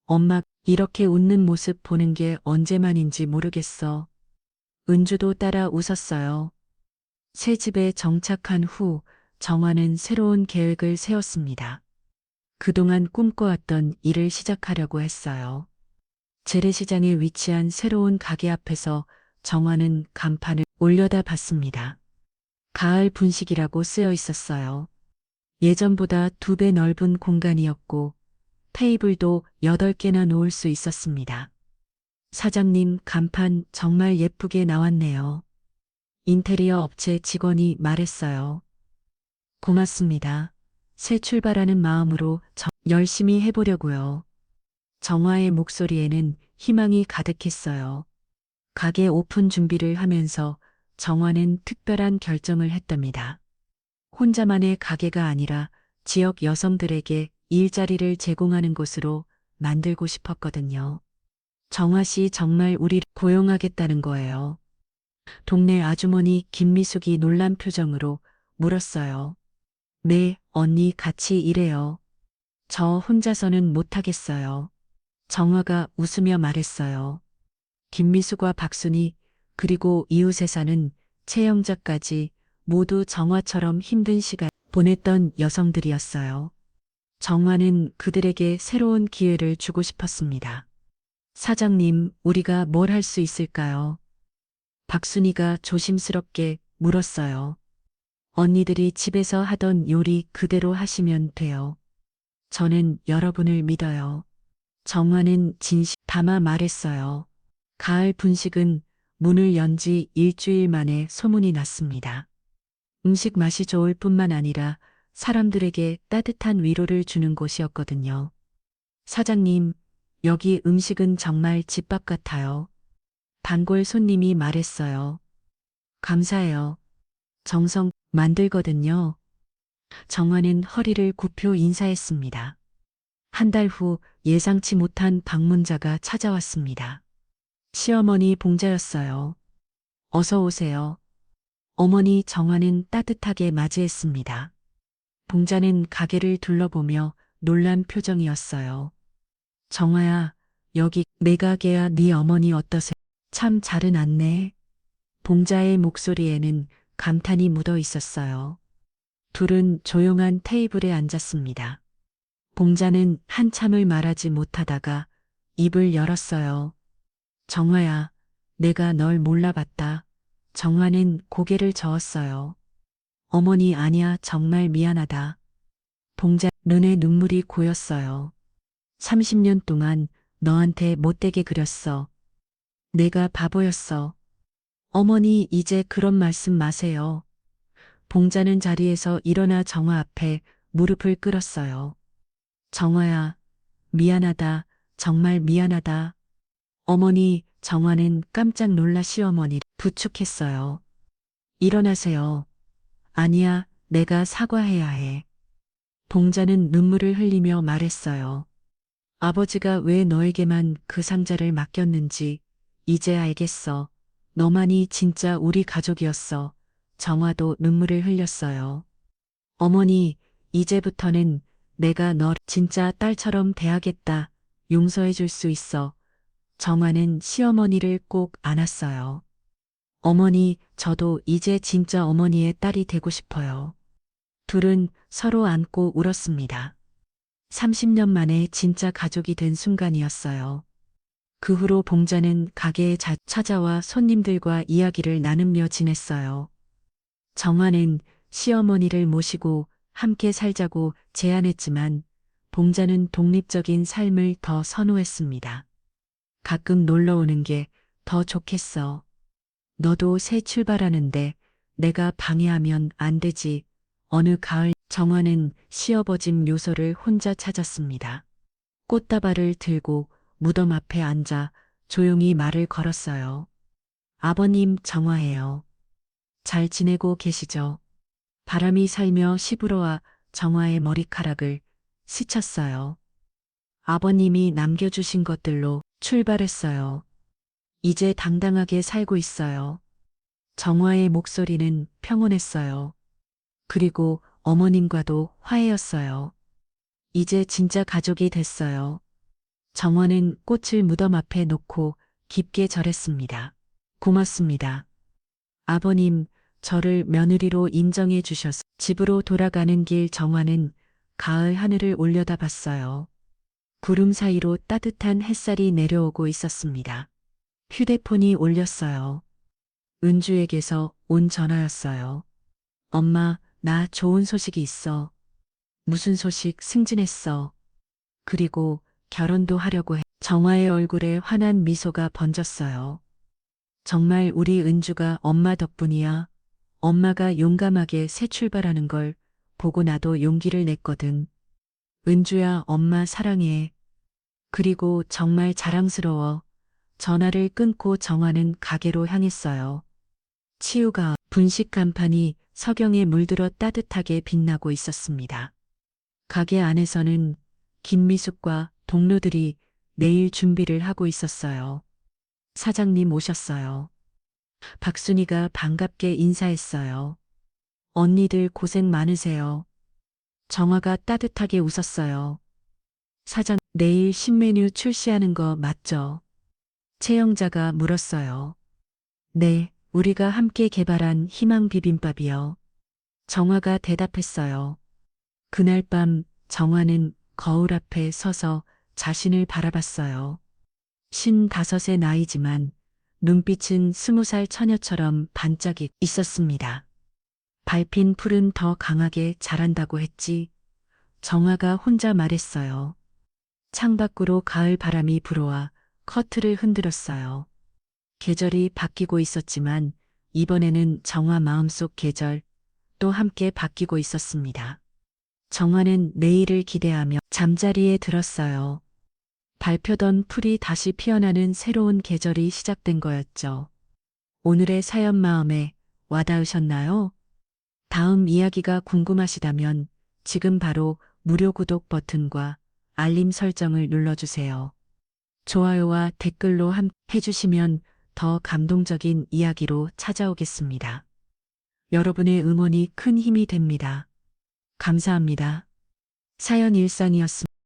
엄마 이렇게 웃는 모습 보는 게 언제만인지 모르겠어. 은주도 따라 웃었어요. 새 집에 정착한 후 정화는 새로운 계획을 세웠습니다. 그동안 꿈꿔왔던 일을 시작하려고 했어요. 재래시장에 위치한 새로운 가게 앞에서 정화는 간판을 올려다 봤습니다. 가을 분식이라고 쓰여 있었어요. 예전보다 2배 넓은 공간이었고 테이블도 8개나 놓을 수 있었습니다. 사장님, 간판 정말 예쁘게 나왔네요. 인테리어 업체 직원이 말했어요. 고맙습니다. 새 출발하는 마음으로 열심히 해보려고요. 정화의 목소리에는 희망이 가득했어요. 가게 오픈 준비를 하면서 정화는 특별한 결정을 했답니다. 혼자만의 가게가 아니라 지역 여성들에게 일자리를 제공하는 곳으로 만들고 싶었거든요. 정화 씨 정말 우리를 고용하겠다는 거예요. 동네 아주머니 김미숙이 놀란 표정으로 물었어요. 네, 언니 같이 일해요. 저 혼자서는 못하겠어요. 정화가 웃으며 말했어요. 김미숙과 박순희 그리고 이웃에 사는 최영자까지 모두 정화처럼 힘든 시간 보냈던 여성들이었어요. 정화는 그들에게 새로운 기회를 주고 싶었습니다. 사장님, 우리가 뭘 할 수 있을까요? 박순희가 조심스럽게 물었어요. 언니들이 집에서 하던 요리 그대로 하시면 돼요. 저는 여러분을 믿어요. 정화는 진심 담아 말했어요. 가을 분식은 문을 연 지 일주일 만에 소문이 났습니다. 음식 맛이 좋을 뿐만 아니라 사람들에게 따뜻한 위로를 주는 곳이었거든요. 사장님, 여기 음식은 정말 집밥 같아요. 단골 손님이 말했어요. 감사해요. 정성 만들거든요. 정화는 허리를 굽혀 인사했습니다. 한 달 후 예상치 못한 방문자가 찾아왔습니다. 시어머니 봉자였어요. 어서 오세요. 어머니 정화는 따뜻하게 맞이했습니다. 봉자는 가게를 둘러보며 놀란 표정이었어요. 정화야, 여기 내 가게야. 네 어머니 어떠세? 참 잘은 않네. 봉자의 목소리에는 감탄이 묻어 있었어요. 둘은 조용한 테이블에 앉았습니다. 봉자는 한참을 말하지 못하다가 입을 열었어요. 정화야, 내가 널 몰라봤다. 정화는 고개를 저었어요. 어머니 아니야, 정말 미안하다. 봉자 눈에 눈물이 고였어요. 30년 동안 너한테 못되게 그렸어. 내가 바보였어. 어머니 이제 그런 말씀 마세요. 봉자는 자리에서 일어나 정화 앞에 무릎을 꿇었어요. 정화야, 미안하다. 정말 미안하다. 어머니, 정화는 깜짝 놀라 시어머니를 부축했어요. 일어나세요. 아니야, 내가 사과해야 해. 봉자는 눈물을 흘리며 말했어요. 아버지가 왜 너에게만 그 상자를 맡겼는지 이제 알겠어. 너만이 진짜 우리 가족이었어. 정화도 눈물을 흘렸어요. 어머니, 이제부터는 내가 널 진짜 딸처럼 대하겠다. 용서해 줄 수 있어. 정화는 시어머니를 꼭 안았어요. 어머니, 저도 이제 진짜 어머니의 딸이 되고 싶어요. 둘은 서로 안고 울었습니다. 30년 만에 진짜 가족이 된 순간이었어요. 그 후로 봉자는 가게에 찾아와 손님들과 이야기를 나누며 지냈어요. 정화는 시어머니를 모시고 함께 살자고 제안했지만 봉자는 독립적인 삶을 더 선호했습니다. 가끔 놀러 오는 게 더 좋겠어. 너도 새 출발하는데 내가 방해하면 안 되지. 어느 가을 정화는 시어버집 묘소를 혼자 찾았습니다. 꽃다발을 들고 무덤 앞에 앉아 조용히 말을 걸었어요. 아버님 정화예요. 잘 지내고 계시죠? 바람이 살며 시부러와 정화의 머리카락을 스쳤어요. 아버님이 남겨주신 것들로 출발했어요. 이제 당당하게 살고 있어요. 정화의 목소리는 평온했어요. 그리고 어머님과도 화해였어요. 이제 진짜 가족이 됐어요. 정화는 꽃을 무덤 앞에 놓고 깊게 절했습니다. 고맙습니다. 아버님, 저를 며느리로 인정해 주셔서 집으로 돌아가는 길 정화는 가을 하늘을 올려다봤어요. 구름 사이로 따뜻한 햇살이 내려오고 있었습니다. 휴대폰이 울렸어요. 은주에게서 온 전화였어요. 엄마, 나 좋은 소식이 있어. 무슨 소식? 승진했어. 그리고 결혼도 하려고 해. 정화의 얼굴에 환한 미소가 번졌어요. 정말 우리 은주가 엄마 덕분이야. 엄마가 용감하게 새 출발하는 걸 보고 나도 용기를 냈거든. 은주야, 엄마 사랑해. 그리고 정말 자랑스러워. 전화를 끊고 정화는 가게로 향했어요. 치우가 분식 간판이 석영에 물들어 따뜻하게 빛나고 있었습니다. 가게 안에서는 김미숙과 동료들이 내일 준비를 하고 있었어요. 사장님 오셨어요. 박순이가 반갑게 인사했어요. 언니들 고생 많으세요. 정화가 따뜻하게 웃었어요. 사장, 내일 신메뉴 출시하는 거 맞죠? 채영자가 물었어요. 네, 우리가 함께 개발한 희망 비빔밥이요. 정화가 대답했어요. 그날 밤 정화는 거울 앞에 서서 자신을 바라봤어요. 55의 나이지만 눈빛은 20살 처녀처럼 반짝이 있었습니다. 밟힌 풀은 더 강하게 자란다고 했지. 정화가 혼자 말했어요. 창밖으로 가을 바람이 불어와 커트를 흔들었어요. 계절이 바뀌고 있었지만 이번에는 정화 마음속 계절 또 함께 바뀌고 있었습니다. 정화는 내일을 기대하며 잠자리에 들었어요. 밟혀던 풀이 다시 피어나는 새로운 계절이 시작된 거였죠. 오늘의 사연 마음에 와닿으셨나요? 다음 이야기가 궁금하시다면 지금 바로 무료 구독 버튼과 알림 설정을 눌러주세요. 좋아요와 댓글로 함께 해주시면 더 감동적인 이야기로 찾아오겠습니다. 여러분의 응원이 큰 힘이 됩니다. 감사합니다. 사연 일상이었습니다.